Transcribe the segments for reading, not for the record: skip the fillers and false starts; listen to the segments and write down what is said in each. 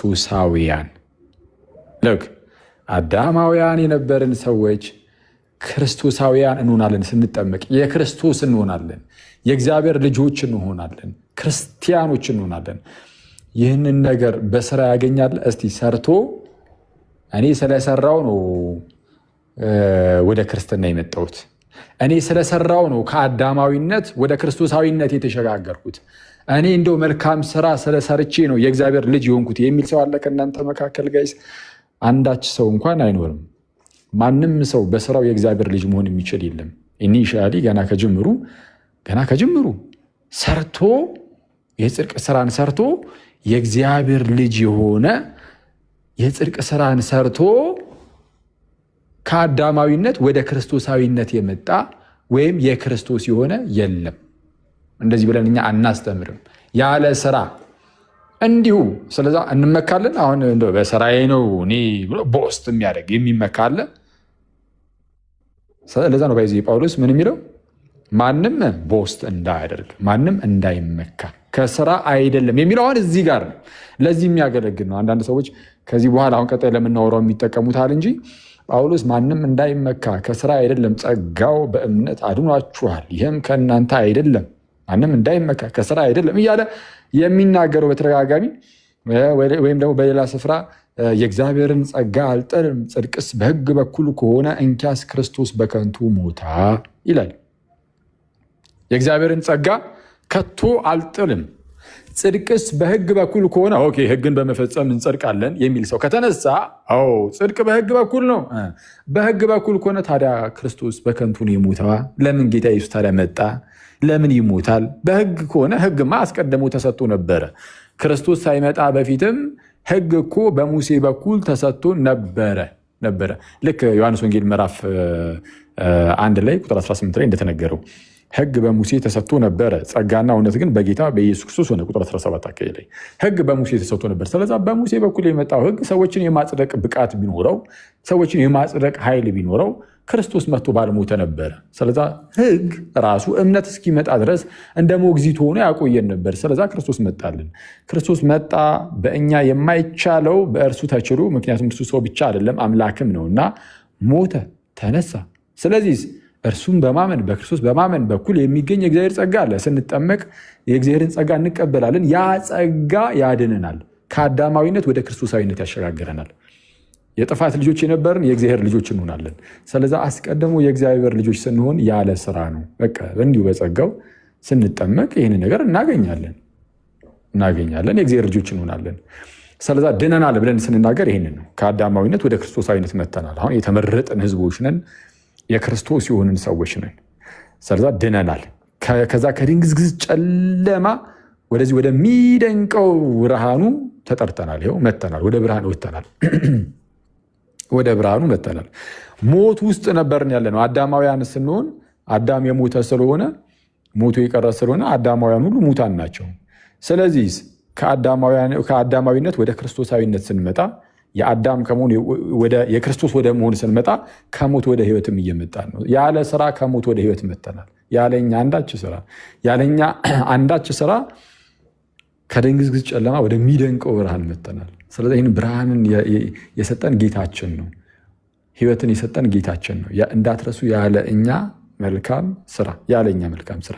ክርስቶሳውያን። ልክ አዳማውያን የነበርን ሰዎች ክርስቶሳውያን እንሆናለን። ስንጠመቅ የክርስቶስ እንሆናለን። የእግዚአብሔር ልጆች እንሆናለን። ክርስቲያኖች እንሆናለን። ይህንን ነገር በስራ ያገኛል። እስቲ ሰርቶ እኔ ስለሰራው ነው ወደ ክርስትና የመጣሁት፣ እኔ ስለሰራው ነው ከአዳማዊነት ወደ ክርስቶሳዊነት የተሸጋገርኩት፣ እኔ እንደው መልካም ስራ ስለሰርቼ ነው የእግዚአብሔር ልጅ የሆንኩት የሚል ሰው አለ ከእናንተ መካከል ጋይስ? አንዳች ሰው እንኳን አይኖርም። ማንም ሰው በስራው የእግዚአብሔር ልጅ መሆን የሚችል የለም። ኢኒሻሊ ገና ከጅምሩ ሰርቶ የጽድቅ ስራን ሰርቶ የእግዚአብሔር ልጅ የሆነ የጽድቅ ስራን ሰርቶ ከአዳማዊነት ወደ ክርስቶሳዊነት የመጣ ወይም የክርስቶስ የሆነ የለም። እንደዚህ ብለን እኛ አናስተምርም። ያለ ስራ እንዲሁ ስለዛ እንመካለን። አሁን እንደው በስራዬ ነው እኔ ብሎ ቦስት የሚያደርግ የሚመካለ። ለዛ ነው ባይዚ ጳውሎስ ምን የሚለው ማንም ቦስት እንዳያደርግ ማንም እንዳይመካ ከስራ አይደለም የሚለው አሁን እዚህ ጋር ነው። ለዚህ የሚያገለግል ነው። አንዳንድ ሰዎች ከዚህ በኋላ አሁን ቀጣይ ለምናወራው የሚጠቀሙታል እንጂ ጳውሎስ ማንም እንዳይመካ ከስራ አይደለም፣ ጸጋው በእምነት አድኗችኋል፣ ይህም ከእናንተ አይደለም፣ ማንም እንዳይመካ ከስራ አይደለም እያለ የሚናገረው በተደጋጋሚ ወይም ደግሞ በሌላ ስፍራ የእግዚአብሔርን ጸጋ አልጥልም፣ ጽድቅስ በሕግ በኩል ከሆነ እንኪያስ ክርስቶስ በከንቱ ሞታ ይላል። የእግዚአብሔርን ጸጋ ከቶ አልጥልም፣ ጽድቅስ በሕግ በኩል ከሆነ ኦኬ ሕግን በመፈጸም እንጸድቃለን የሚል ሰው ከተነሳ ጽድቅ በሕግ በኩል ነው። በሕግ በኩል ከሆነ ታዲያ ክርስቶስ በከንቱ ነው የሞተዋ? ለምን ጌታ ኢየሱስ ታዲያ መጣ? ለምን ይሞታል? በሕግ ከሆነ ሕግማ አስቀድሞ ተሰጥቶ ነበረ። ክርስቶስ ሳይመጣ በፊትም ሕግ እኮ በሙሴ በኩል ተሰጥቶ ነበረ። ልክ ዮሐንስ ወንጌል ምዕራፍ 1 ላይ ቁጥር 18 ላይ እንደተነገረው ሕግ በሙሴ ተሰጥቶ ነበረ፣ ጸጋና እውነት ግን በጌታ በኢየሱስ ክርስቶስ ሆነ። ቁጥር 17 አካባቢ ላይ ሕግ በሙሴ ተሰጥቶ ነበር። ስለዛ በሙሴ በኩል የመጣው ሕግ ሰዎችን የማጽደቅ ብቃት ቢኖረው፣ ሰዎችን የማጽደቅ ኃይል ቢኖረው ክርስቶስ መጥቶ ባልሞተ ነበረ። ስለዛ ሕግ ራሱ እምነት እስኪመጣ ድረስ እንደ ሞግዚት ሆኖ ያቆየን ነበር። ስለዛ ክርስቶስ መጣልን። ክርስቶስ መጣ። በእኛ የማይቻለው በእርሱ ተችሎ፣ ምክንያቱም እርሱ ሰው ብቻ አይደለም አምላክም ነውና ሞተ፣ ተነሳ። ስለዚህ እርሱም በማመን በክርስቶስ በማመን በኩል የሚገኝ የእግዚአብሔር ጸጋ አለ። ስንጠመቅ የእግዚአብሔርን ጸጋ እንቀበላለን። ያ ጸጋ ያድነናል፣ ከአዳማዊነት ወደ ክርስቶሳዊነት ያሸጋግረናል። የጥፋት ልጆች የነበርን የእግዚአብሔር ልጆች እንሆናለን። ስለዛ አስቀድሞ የእግዚአብሔር ልጆች ስንሆን ያለ ስራ ነው። በቃ እንዲሁ በጸጋው ስንጠመቅ ይህን ነገር እናገኛለን፣ የእግዚአብሔር ልጆች እንሆናለን። ስለዛ ድነናል ብለን ስንናገር ይህንን ነው። ከአዳማዊነት ወደ ክርስቶሳዊነት መተናል። አሁን የተመረጥን ህዝቦች ነን፣ የክርስቶስ የሆንን ሰዎች ነን። ስለዛ ድነናል። ከዛ ከድንግዝግዝ ጨለማ ወደዚህ ወደሚደንቀው ብርሃኑ ተጠርተናል። ይኸው መተናል፣ ወደ ብርሃን ወጥተናል። ወደ ብርሃኑ መተናል። ሞት ውስጥ ነበርን ያለ ነው። አዳማውያን ስንሆን አዳም የሞተ ስለሆነ ሞቱ የቀረ ስለሆነ አዳማውያን ሁሉ ሙታን ናቸው። ስለዚህ ከአዳማዊነት ወደ ክርስቶሳዊነት ስንመጣ የአዳም ከመሆን የክርስቶስ ወደ መሆን ስንመጣ ከሞት ወደ ህይወትም እየመጣን ነው። ያለ ስራ ከሞት ወደ ህይወት መተናል። ያለኛ አንዳች ስራ ከድንግዝግዝ ጨለማ ወደሚደንቀው ብርሃን መተናል። ስለዚህ ይህን ብርሃንን የሰጠን ጌታችን ነው። ህይወትን የሰጠን ጌታችን ነው። እንዳትረሱ፣ ያለኛ መልካም ስራ።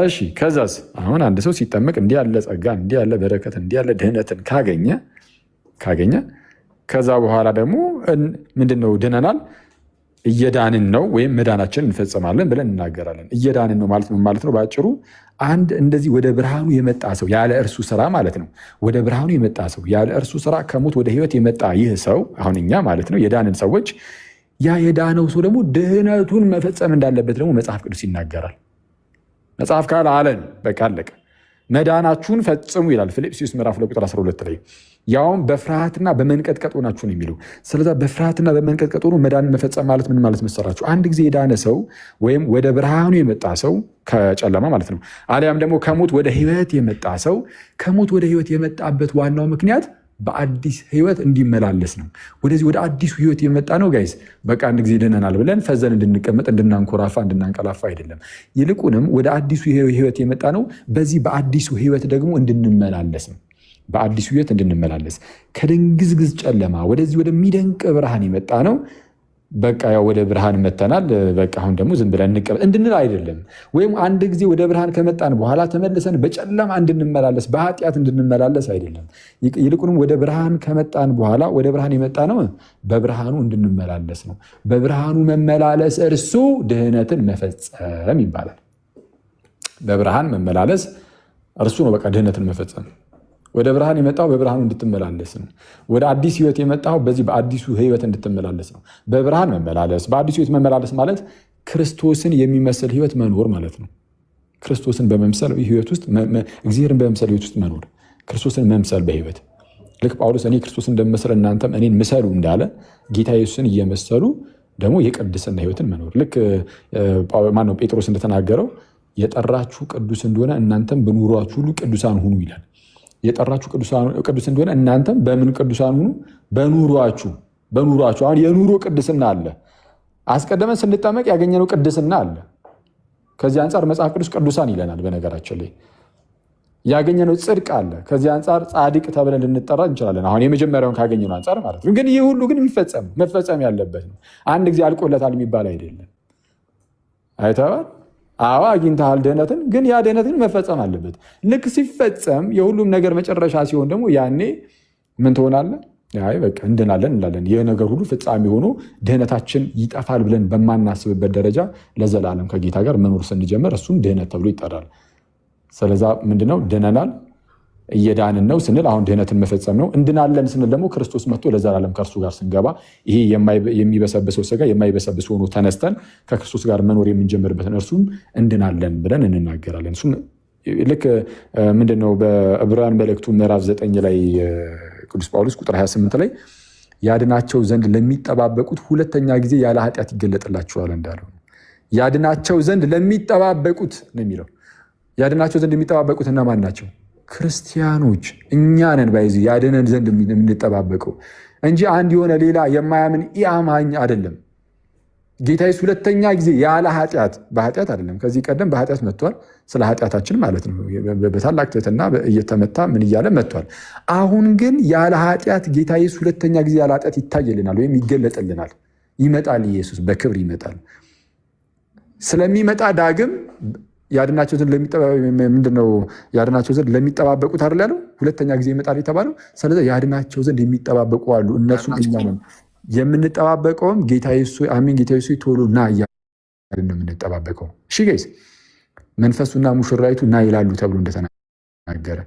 እሺ፣ ከዛስ አሁን አንድ ሰው ሲጠመቅ እንዲህ ያለ ጸጋ፣ እንዲህ ያለ በረከት፣ እንዲህ ያለ ድህነትን ካገኘ ከዛ በኋላ ደግሞ ምንድነው? ድነናል፣ እየዳንን ነው ወይም መዳናችንን እንፈጽማለን ብለን እናገራለን። እየዳንን ነው ማለት ምን ማለት ነው? በአጭሩ አንድ እንደዚህ ወደ ብርሃኑ የመጣ ሰው ያለ እርሱ ስራ ማለት ነው። ወደ ብርሃኑ የመጣ ሰው ያለ እርሱ ስራ ከሞት ወደ ህይወት የመጣ ይህ ሰው አሁን እኛ ማለት ነው የዳንን ሰዎች፣ ያ የዳነው ሰው ደግሞ ድህነቱን መፈጸም እንዳለበት ደግሞ መጽሐፍ ቅዱስ ይናገራል። መጽሐፍ ካለ አለን በቃ አለቀ። መዳናችሁን ፈጽሙ ይላል ፊልጵስዩስ ምዕራፍ 2 ቁጥር 12 ላይ ያውም በፍርሃትና በመንቀጥቀጥ ሆናችሁ ነው የሚለው። ስለዛ በፍርሃትና በመንቀጥቀጥ ሆኖ መዳንን መፈጸም ማለት ምን ማለት መሰራችሁ? አንድ ጊዜ የዳነ ሰው ወይም ወደ ብርሃኑ የመጣ ሰው ከጨለማ ማለት ነው፣ አሊያም ደግሞ ከሞት ወደ ህይወት የመጣ ሰው ከሞት ወደ ህይወት የመጣበት ዋናው ምክንያት በአዲስ ህይወት እንዲመላለስ ነው። ወደዚህ ወደ አዲሱ ህይወት የመጣ ነው ጋይስ። በቃ አንድ ጊዜ ድነናል ብለን ፈዘን እንድንቀመጥ፣ እንድናንኮራፋ፣ እንድናንቀላፋ አይደለም። ይልቁንም ወደ አዲሱ ህይወት የመጣ ነው በዚህ በአዲሱ ህይወት ደግሞ እንድንመላለስ ነው። በአዲሱ ሕይወት እንድንመላለስ ከድንግዝግዝ ጨለማ ወደዚህ ወደሚደንቅ ብርሃን የመጣ ነው። በቃ ያው ወደ ብርሃን መተናል፣ በቃ አሁን ደግሞ ዝም ብለን እንቀበል እንድንል አይደለም። ወይም አንድ ጊዜ ወደ ብርሃን ከመጣን በኋላ ተመልሰን በጨለማ እንድንመላለስ በኃጢአት እንድንመላለስ አይደለም። ይልቁንም ወደ ብርሃን ከመጣን በኋላ ወደ ብርሃን የመጣ ነው በብርሃኑ እንድንመላለስ ነው። በብርሃኑ መመላለስ እርሱ ድህነትን መፈጸም ይባላል። በብርሃን መመላለስ እርሱ ነው በቃ ድህነትን መፈጸም። ወደ ብርሃን የመጣው በብርሃኑ እንድትመላለስ ነው። ወደ አዲስ ሕይወት የመጣው በዚህ በአዲሱ ሕይወት እንድትመላለስ ነው። በብርሃን መመላለስ፣ በአዲሱ ሕይወት መመላለስ ማለት ክርስቶስን የሚመስል ሕይወት መኖር ማለት ነው። ክርስቶስን በመምሰል ሕይወት ውስጥ እግዚአብሔርን በመምሰል ሕይወት ውስጥ መኖር፣ ክርስቶስን መምሰል በሕይወት ልክ ጳውሎስ እኔ ክርስቶስን እንደምመስል እናንተም እኔን ምሰሉ እንዳለ ጌታ ኢየሱስን እየመሰሉ ደግሞ የቅድስና ሕይወትን መኖር ልክ ማነው ጴጥሮስ እንደተናገረው የጠራችሁ ቅዱስ እንደሆነ እናንተም በኑሯችሁ ሁሉ ቅዱሳን ሁኑ ይላል። የጠራችሁ ቅዱስ እንደሆነ እናንተም በምን ቅዱሳን ሁኑ? በኑሯችሁ። አሁን የኑሮ ቅድስና አለ። አስቀድመን ስንጠመቅ ያገኘነው ቅድስና አለ። ከዚህ አንጻር መጽሐፍ ቅዱስ ቅዱሳን ይለናል። በነገራችን ላይ ያገኘነው ጽድቅ አለ። ከዚህ አንጻር ጻድቅ ተብለን ልንጠራ እንችላለን። አሁን የመጀመሪያውን ካገኘነው አንጻር ማለት ነው። ግን ይህ ሁሉ ግን መፈጸም ያለበት ነው። አንድ ጊዜ አልቆለታል የሚባል አይደለም። አይተዋል። አዎ አግኝተሃል ድህነትን፣ ግን ያ ድህነትን መፈጸም አለበት። ልክ ሲፈጸም የሁሉም ነገር መጨረሻ ሲሆን ደግሞ ያኔ ምን ትሆናለህ? አይ በቃ እንድናለን እንላለን። ይህ ነገር ሁሉ ፍጻሜ ሆኖ ድህነታችን ይጠፋል ብለን በማናስብበት ደረጃ ለዘላለም ከጌታ ጋር መኖር ስንጀምር እሱም ድህነት ተብሎ ይጠራል። ስለዛ ምንድነው ድነናል፣ እየዳንን ነው ስንል አሁን ድህነትን መፈጸም ነው። እንድናለን ስንል ደግሞ ክርስቶስ መጥቶ ለዘላለም ከእርሱ ጋር ስንገባ ይሄ የሚበሰብሰው ስጋ የማይበሰብስ ሆኖ ተነስተን ከክርስቶስ ጋር መኖር የምንጀምርበትን እርሱም እንድናለን ብለን እንናገራለን። እሱም ልክ ምንድነው በዕብራውያን መልእክቱ ምዕራፍ 9 ላይ ቅዱስ ጳውሎስ ቁጥር 28 ላይ ያድናቸው ዘንድ ለሚጠባበቁት ሁለተኛ ጊዜ ያለ ኃጢአት ይገለጥላቸዋል እንዳለው ያድናቸው ዘንድ ለሚጠባበቁት ነው የሚለው። ያድናቸው ዘንድ የሚጠባበቁት እነማን ናቸው? ክርስቲያኖች እኛ ነን። ባይዚ ያድነን ዘንድ የምንጠባበቀው እንጂ አንድ የሆነ ሌላ የማያምን ኢአማኝ አይደለም። ጌታ ኢየሱስ ሁለተኛ ጊዜ ያለ ኃጢአት፣ በኃጢአት አይደለም። ከዚህ ቀደም በኃጢአት መጥቷል፣ ስለ ኃጢአታችን ማለት ነው። በታላቅ ትሕትና እየተመታ ምን እያለ መጥቷል። አሁን ግን ያለ ኃጢአት ጌታ ኢየሱስ ሁለተኛ ጊዜ ያለ ኃጢአት ይታየልናል ወይም ይገለጥልናል። ይመጣል፣ ኢየሱስ በክብር ይመጣል። ስለሚመጣ ዳግም ያድናቸው ዘንድ ምንድነው ያድናቸው ዘንድ ለሚጠባበቁት አይደል ያለው? ሁለተኛ ጊዜ ይመጣል የተባለው። ስለዚህ ያድናቸው ዘንድ የሚጠባበቁ አሉ። እነሱም እኛ ነን። የምንጠባበቀውም ጌታ ኢየሱስ አሜን፣ ጌታ ኢየሱስ ቶሎ ና እያልን ነው የምንጠባበቀው። እሺ ጋይስ፣ መንፈሱና ሙሽራይቱ ና ይላሉ ተብሎ እንደተናገረ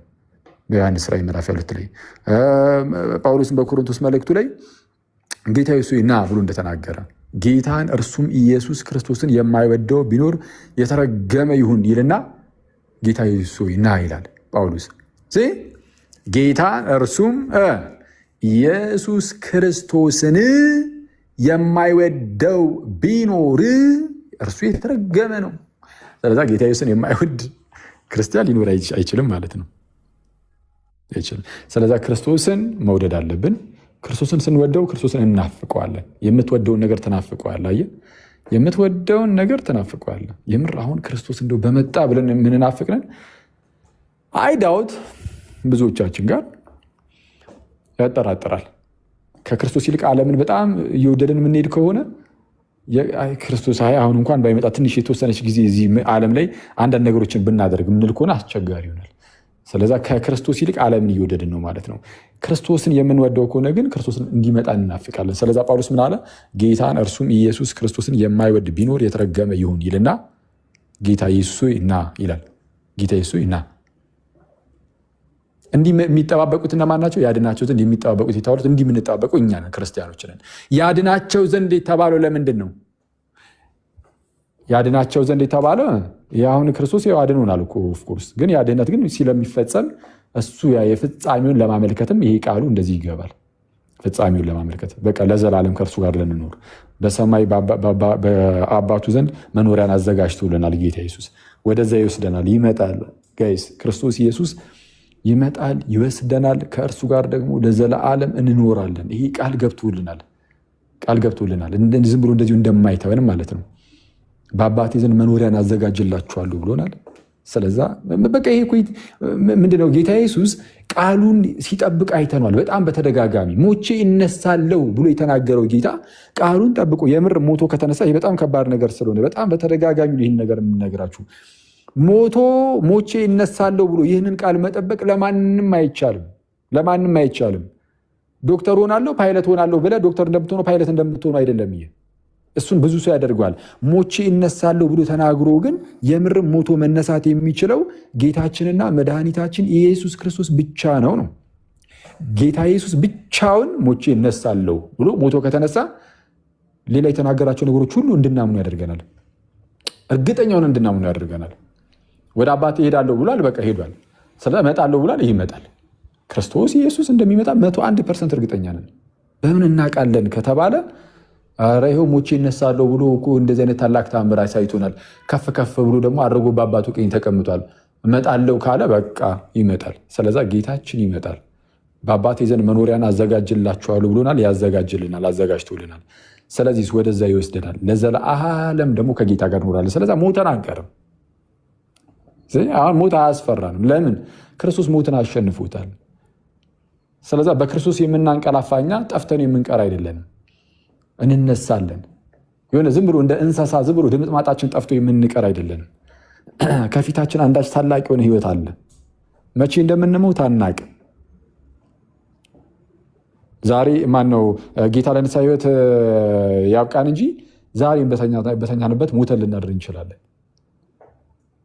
በዮሐንስ ራዕይ ምዕራፍ 2 ላይ ጳውሎስን በኮሪንቶስ መልእክቱ ላይ ጌታ ኢየሱስ ና ብሎ እንደተናገረ ጌታን እርሱም ኢየሱስ ክርስቶስን የማይወደው ቢኖር የተረገመ ይሁን ይልና ጌታ ኢየሱስ ና ይላል ጳውሎስ። ጌታን እርሱም ኢየሱስ ክርስቶስን የማይወደው ቢኖር እርሱ የተረገመ ነው። ስለዛ ጌታ ኢየሱስን የማይወድ ክርስቲያን ሊኖር አይችልም ማለት ነው። ስለዛ ክርስቶስን መውደድ አለብን። ክርስቶስን ስንወደው ክርስቶስን እናፍቀዋለን። የምትወደውን ነገር ትናፍቀዋለህ። አየህ፣ የምትወደውን ነገር ትናፍቀዋለህ። የምር አሁን ክርስቶስ እንደው በመጣ ብለን የምንናፍቅነን አይዳውት ብዙዎቻችን ጋር ያጠራጥራል። ከክርስቶስ ይልቅ ዓለምን በጣም እየወደድን የምንሄድ ከሆነ ክርስቶስ አሁን እንኳን ባይመጣ ትንሽ የተወሰነች ጊዜ እዚህ ዓለም ላይ አንዳንድ ነገሮችን ብናደርግ የምንል ከሆነ አስቸጋሪ ይሆናል። ስለዛ ከክርስቶስ ይልቅ ዓለምን እየወደድን ነው ማለት ነው። ክርስቶስን የምንወደው ከሆነ ግን ክርስቶስን እንዲመጣ እናፍቃለን። ስለዛ ጳውሎስ ምን አለ? ጌታን እርሱም ኢየሱስ ክርስቶስን የማይወድ ቢኖር የተረገመ ይሁን ይልና ጌታ ኢየሱስ ና ይላል። ጌታ ኢየሱስ ና። እንዲህ የሚጠባበቁት እነማን ናቸው? ያድናቸው ዘንድ የሚጠባበቁት የተባሉት እንዲህ የምንጠባበቁ እኛ ነን፣ ክርስቲያኖች ነን። ያድናቸው ዘንድ የተባለው ለምንድን ነው? ያድናቸው ዘንድ የተባለ አሁን ክርስቶስ ያድኖናል እኮ ኦፍኮርስ። ግን ያ ድህነት ግን ስለሚፈጸም እሱ የፍጻሜውን ለማመልከትም ይሄ ቃሉ እንደዚህ ይገባል። ፍጻሜውን ለማመልከት በቃ ለዘላለም ከእርሱ ጋር ልንኖር በሰማይ በአባቱ ዘንድ መኖሪያን አዘጋጅቶልናል ጌታ ኢየሱስ። ወደዛ ይወስደናል፣ ይመጣል። ጋይስ ክርስቶስ ኢየሱስ ይመጣል፣ ይወስደናል። ከእርሱ ጋር ደግሞ ለዘላለም እንኖራለን። ይሄ ቃል ገብቶልናል። ዝም ብሎ እንደዚሁ እንደማይተወን ማለት ነው። በአባቴ ዘንድ መኖሪያን አዘጋጅላችኋለሁ ብሎናል። ስለዛ በቃ ይሄ ምንድነው ጌታ ኢየሱስ ቃሉን ሲጠብቅ አይተኗል። በጣም በተደጋጋሚ ሞቼ እነሳለሁ ብሎ የተናገረው ጌታ ቃሉን ጠብቆ የምር ሞቶ ከተነሳ ይሄ በጣም ከባድ ነገር ስለሆነ በጣም በተደጋጋሚ ይህን ነገር የምነግራችሁ ሞቼ እነሳለሁ ብሎ ይህንን ቃል መጠበቅ ለማንም አይቻልም። ዶክተር ሆናለሁ ፓይለት ሆናለሁ ብለህ ዶክተር እንደምትሆነው ፓይለት እንደምትሆነው አይደለም። ይሄ እሱን ብዙ ሰው ያደርገዋል። ሞቼ እነሳለሁ ብሎ ተናግሮ ግን የምርም ሞቶ መነሳት የሚችለው ጌታችንና መድኃኒታችን ኢየሱስ ክርስቶስ ብቻ ነው። ጌታ ኢየሱስ ብቻውን ሞቼ እነሳለሁ ብሎ ሞቶ ከተነሳ ሌላ የተናገራቸው ነገሮች ሁሉ እንድናምኑ ያደርገናል። እርግጠኛውን እንድናምኑ ያደርገናል። ወደ አባቴ እሄዳለሁ ብሏል፣ በቃ ሄዷል። ስለዚህ እመጣለሁ ብሏል፣ ይመጣል። ክርስቶስ ኢየሱስ እንደሚመጣ 101% እርግጠኛ ነን። በምን እናውቃለን ከተባለ ኧረ ይኸው ሞቼ እነሳለሁ ብሎ እኮ እንደዚህ አይነት ታላቅ ተአምር አሳይቶናል። ከፍ ከፍ ብሎ ደግሞ አድርጎ በአባቱ ቀኝ ተቀምጧል። እመጣለሁ ካለ በቃ ይመጣል። ስለዛ ጌታችን ይመጣል። በአባቴ ዘንድ መኖሪያን አዘጋጅላችኋለሁ ብሎናል፣ ያዘጋጅልናል፣ አዘጋጅቶልናል። ስለዚህ ወደዛ ይወስደናል። ለዘለዓለም ደግሞ ከጌታ ጋር እንኖራለን። ስለዛ ሞተን አንቀርም። አሁን ሞት አያስፈራንም። ለምን? ክርስቶስ ሞትን አሸንፎታል። ስለዛ በክርስቶስ የምናንቀላፋ እኛ ጠፍተን የምንቀር አይደለንም፣ እንነሳለን። የሆነ ዝም ብሎ እንደ እንስሳ ዝም ብሎ ድምጥማጣችን ጠፍቶ የምንቀር አይደለንም። ከፊታችን አንዳች ታላቅ የሆነ ህይወት አለ። መቼ እንደምንሞት አናቅም። ዛሬ ማነው ጌታ ለንስሐ ህይወት ያብቃን እንጂ ዛሬም በተኛንበት ሞተን ልናድር እንችላለን።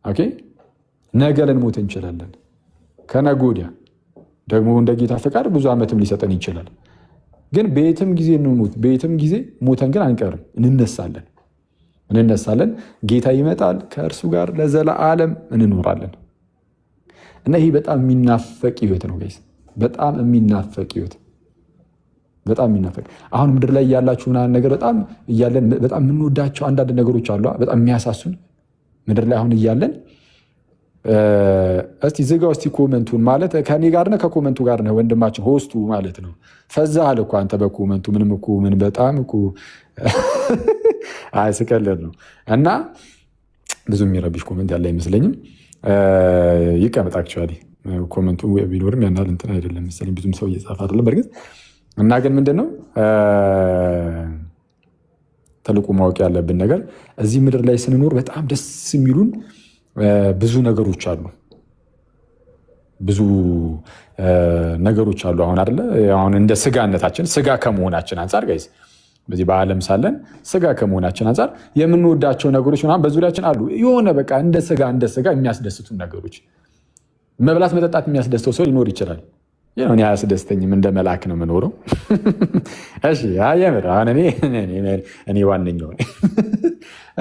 ኦኬ፣ ነገ ልንሞት እንችላለን። ከነገ ወዲያ ደግሞ እንደ ጌታ ፈቃድ ብዙ ዓመትም ሊሰጠን ይችላል። ግን በየትም ጊዜ እንሞት፣ በየትም ጊዜ ሞተን ግን አንቀርም፣ እንነሳለን። ጌታ ይመጣል፣ ከእርሱ ጋር ለዘለዓለም እንኖራለን። እና ይህ በጣም የሚናፈቅ ህይወት ነው ጋይስ፣ በጣም የሚናፈቅ ህይወት፣ በጣም የሚናፈቅ። አሁን ምድር ላይ ያላችሁ ምናምን ነገር በጣም እያለን በጣም የምንወዳቸው አንዳንድ ነገሮች አሉ፣ በጣም የሚያሳሱን ምድር ላይ አሁን እያለን። እስቲ ዝጋው እስቲ ኮመንቱን። ማለት ከኔ ጋር ነህ ከኮመንቱ ጋር ነህ ወንድማችን ሆስቱ ማለት ነው። ፈዛሃል እኮ አንተ በኮመንቱ ምንም እኮ ምን በጣም እኮ ስቀልድ ነው። እና ብዙ የሚረብሽ ኮመንት ያለ አይመስለኝም። ይቀመጥ አክቹዋሊ ኮመንቱ ቢኖርም ያናል እንትን አይደለም መሰለኝ፣ ብዙም ሰው እየጻፈ አይደለም በእርግጥ። እና ግን ምንድነው ትልቁ ማወቅ ያለብን ነገር እዚህ ምድር ላይ ስንኖር በጣም ደስ የሚሉን ብዙ ነገሮች አሉ። ብዙ ነገሮች አሉ። አሁን አይደለ አሁን እንደ ስጋነታችን ስጋ ከመሆናችን አንጻር ጋይስ፣ በዚህ በዓለም ሳለን ስጋ ከመሆናችን አንጻር የምንወዳቸው ነገሮች ምናምን በዙሪያችን አሉ። የሆነ በቃ እንደ ስጋ የሚያስደስቱ ነገሮች፣ መብላት መጠጣት የሚያስደስተው ሰው ሊኖር ይችላል። እኔ አያስደስተኝም፣ እንደ መልአክ ነው የምኖረው። እሺ የምር አሁን እኔ ዋነኛው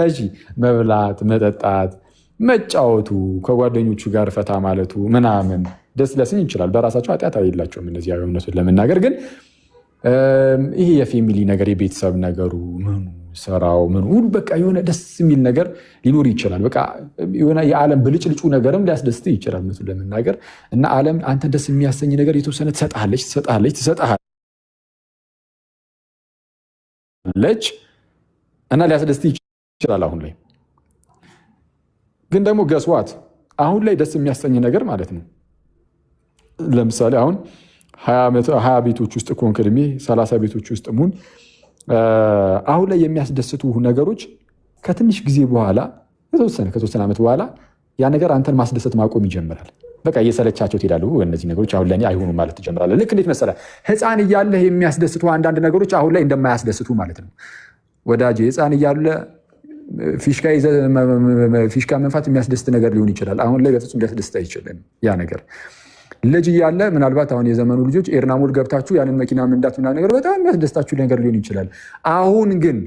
እሺ፣ መብላት መጠጣት መጫወቱ ከጓደኞቹ ጋር ፈታ ማለቱ ምናምን ደስ ሊያሰኝ ይችላል። በራሳቸው ኃጢአት የላቸውም እነዚህ እውነቱን ለመናገር። ግን ይሄ የፌሚሊ ነገር የቤተሰብ ነገሩ ምኑ ስራው ምኑ ሁሉ በቃ የሆነ ደስ የሚል ነገር ሊኖር ይችላል። በቃ የሆነ የዓለም ብልጭልጩ ነገርም ሊያስደስት ይችላል እውነቱን ለመናገር። እና ዓለም አንተ ደስ የሚያሰኝ ነገር የተወሰነ ትሰጣለች እና ሊያስደስት ይችላል አሁን ላይ። ግን ደግሞ ገስዋት አሁን ላይ ደስ የሚያሰኝ ነገር ማለት ነው። ለምሳሌ አሁን 20 ቤቶች ውስጥ ከሆንክ እድሜ 30 ቤቶች ውስጥ ሙን አሁን ላይ የሚያስደስቱ ነገሮች ከትንሽ ጊዜ በኋላ ከተወሰነ ዓመት በኋላ ያ ነገር አንተን ማስደሰት ማቆም ይጀምራል። በቃ እየሰለቻቸው ትሄዳሉ። እነዚህ ነገሮች አሁን ለእኔ አይሆኑም ማለት ትጀምራለህ። ልክ እንዴት መሰለህ ህፃን እያለህ የሚያስደስቱ አንዳንድ ነገሮች አሁን ላይ እንደማያስደስቱ ማለት ነው። ወዳጄ ህፃን እያለ ፊሽካ መንፋት የሚያስደስት ነገር ሊሆን ይችላል። አሁን ላይ በፍጹም ሊያስደስት አይችልም ያ ነገር። ልጅ እያለ ምናልባት አሁን የዘመኑ ልጆች ኤርናሞል ገብታችሁ ያንን መኪና መንዳት ምናምን ነገር በጣም የሚያስደስታችሁ ነገር ሊሆን ይችላል። አሁን ግን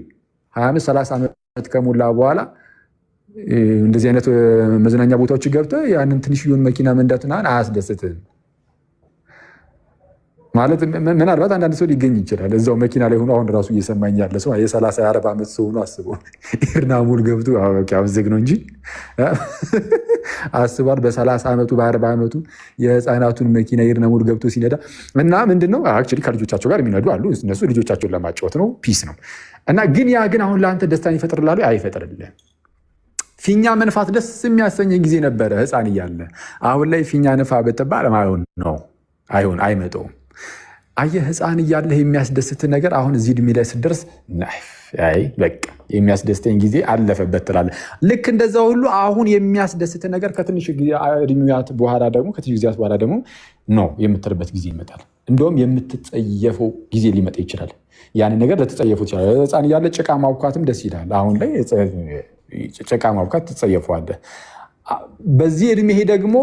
25-30 ዓመት ከሞላ በኋላ እንደዚህ አይነት መዝናኛ ቦታዎች ገብተህ ያንን ትንሽዬውን መኪና መንዳት ምናምን አያስደስትም ማለት። ምናልባት አንዳንድ ሰው ሊገኝ ይችላል እዛው መኪና ላይ ሆኖ አሁን ራሱ እየሰማኝ ያለ ሰው የ30-40 ዓመት ሰው ሆኖ አስበው ኤርናሞል ገብቶ ዝግ ነው እንጂ አስቧል። በ30 ዓመቱ በ40 ዓመቱ የህፃናቱን መኪና ኤርናሞል ገብቶ ሲነዳ እና ምንድነው አክቹዋሊ ከልጆቻቸው ጋር የሚነዱ አሉ። እነሱ ልጆቻቸውን ለማጫወት ነው፣ ፒስ ነው። እና ግን ያ ግን አሁን ለአንተ ደስታን ይፈጥርላሉ? አይፈጥርልህም። ፊኛ መንፋት ደስ የሚያሰኘኝ ጊዜ ነበረ ህፃን እያለ። አሁን ላይ ፊኛ ንፋ ብትባል አይመጣውም። አየህ ህፃን እያለህ የሚያስደስት ነገር አሁን እዚህ እድሜ ላይ ስደርስ በቃ የሚያስደስተኝ ጊዜ አለፈበት ትላለህ። ልክ እንደዛ ሁሉ አሁን የሚያስደስት ነገር ከትንሽ እድሜያት በኋላ ደግሞ ከትንሽ ጊዜያት በኋላ ደግሞ ነው የምትልበት ጊዜ ይመጣል። እንደውም የምትጸየፈው ጊዜ ሊመጣ ይችላል። ያንን ነገር ልትጸየፉ ይችላል። ህፃን እያለ ጭቃ ማብኳትም ደስ ይላል። አሁን ላይ ጭቃ ማብኳት ትጸየፈዋለህ። በዚህ እድሜ ደግሞ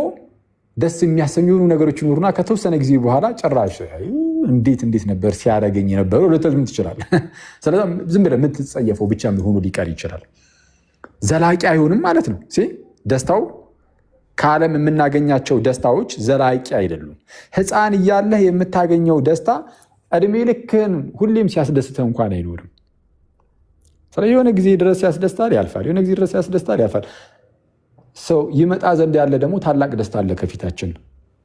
ደስ የሚያሰኙ ነገሮች ይኖሩና ከተወሰነ ጊዜ በኋላ ጭራሽ እንዴት ነበር ሲያደርገኝ የነበረው ልትልም ትችላለህ። ስለዚህ ዝም ብለህ የምትጸየፈው ብቻ ሆኖ ሊቀር ይችላል። ዘላቂ አይሆንም ማለት ነው። ደስታው ከዓለም የምናገኛቸው ደስታዎች ዘላቂ አይደሉም። ህፃን እያለህ የምታገኘው ደስታ እድሜ ልክን ሁሌም ሲያስደስትህ እንኳን አይኖርም። ስለዚህ የሆነ ጊዜ ድረስ ያስደስታል፣ ያልፋል። የሆነ ጊዜ ድረስ ያስደስታል፣ ያልፋል። ሰው ይመጣ ዘንድ ያለ ደግሞ ታላቅ ደስታ አለ ከፊታችን።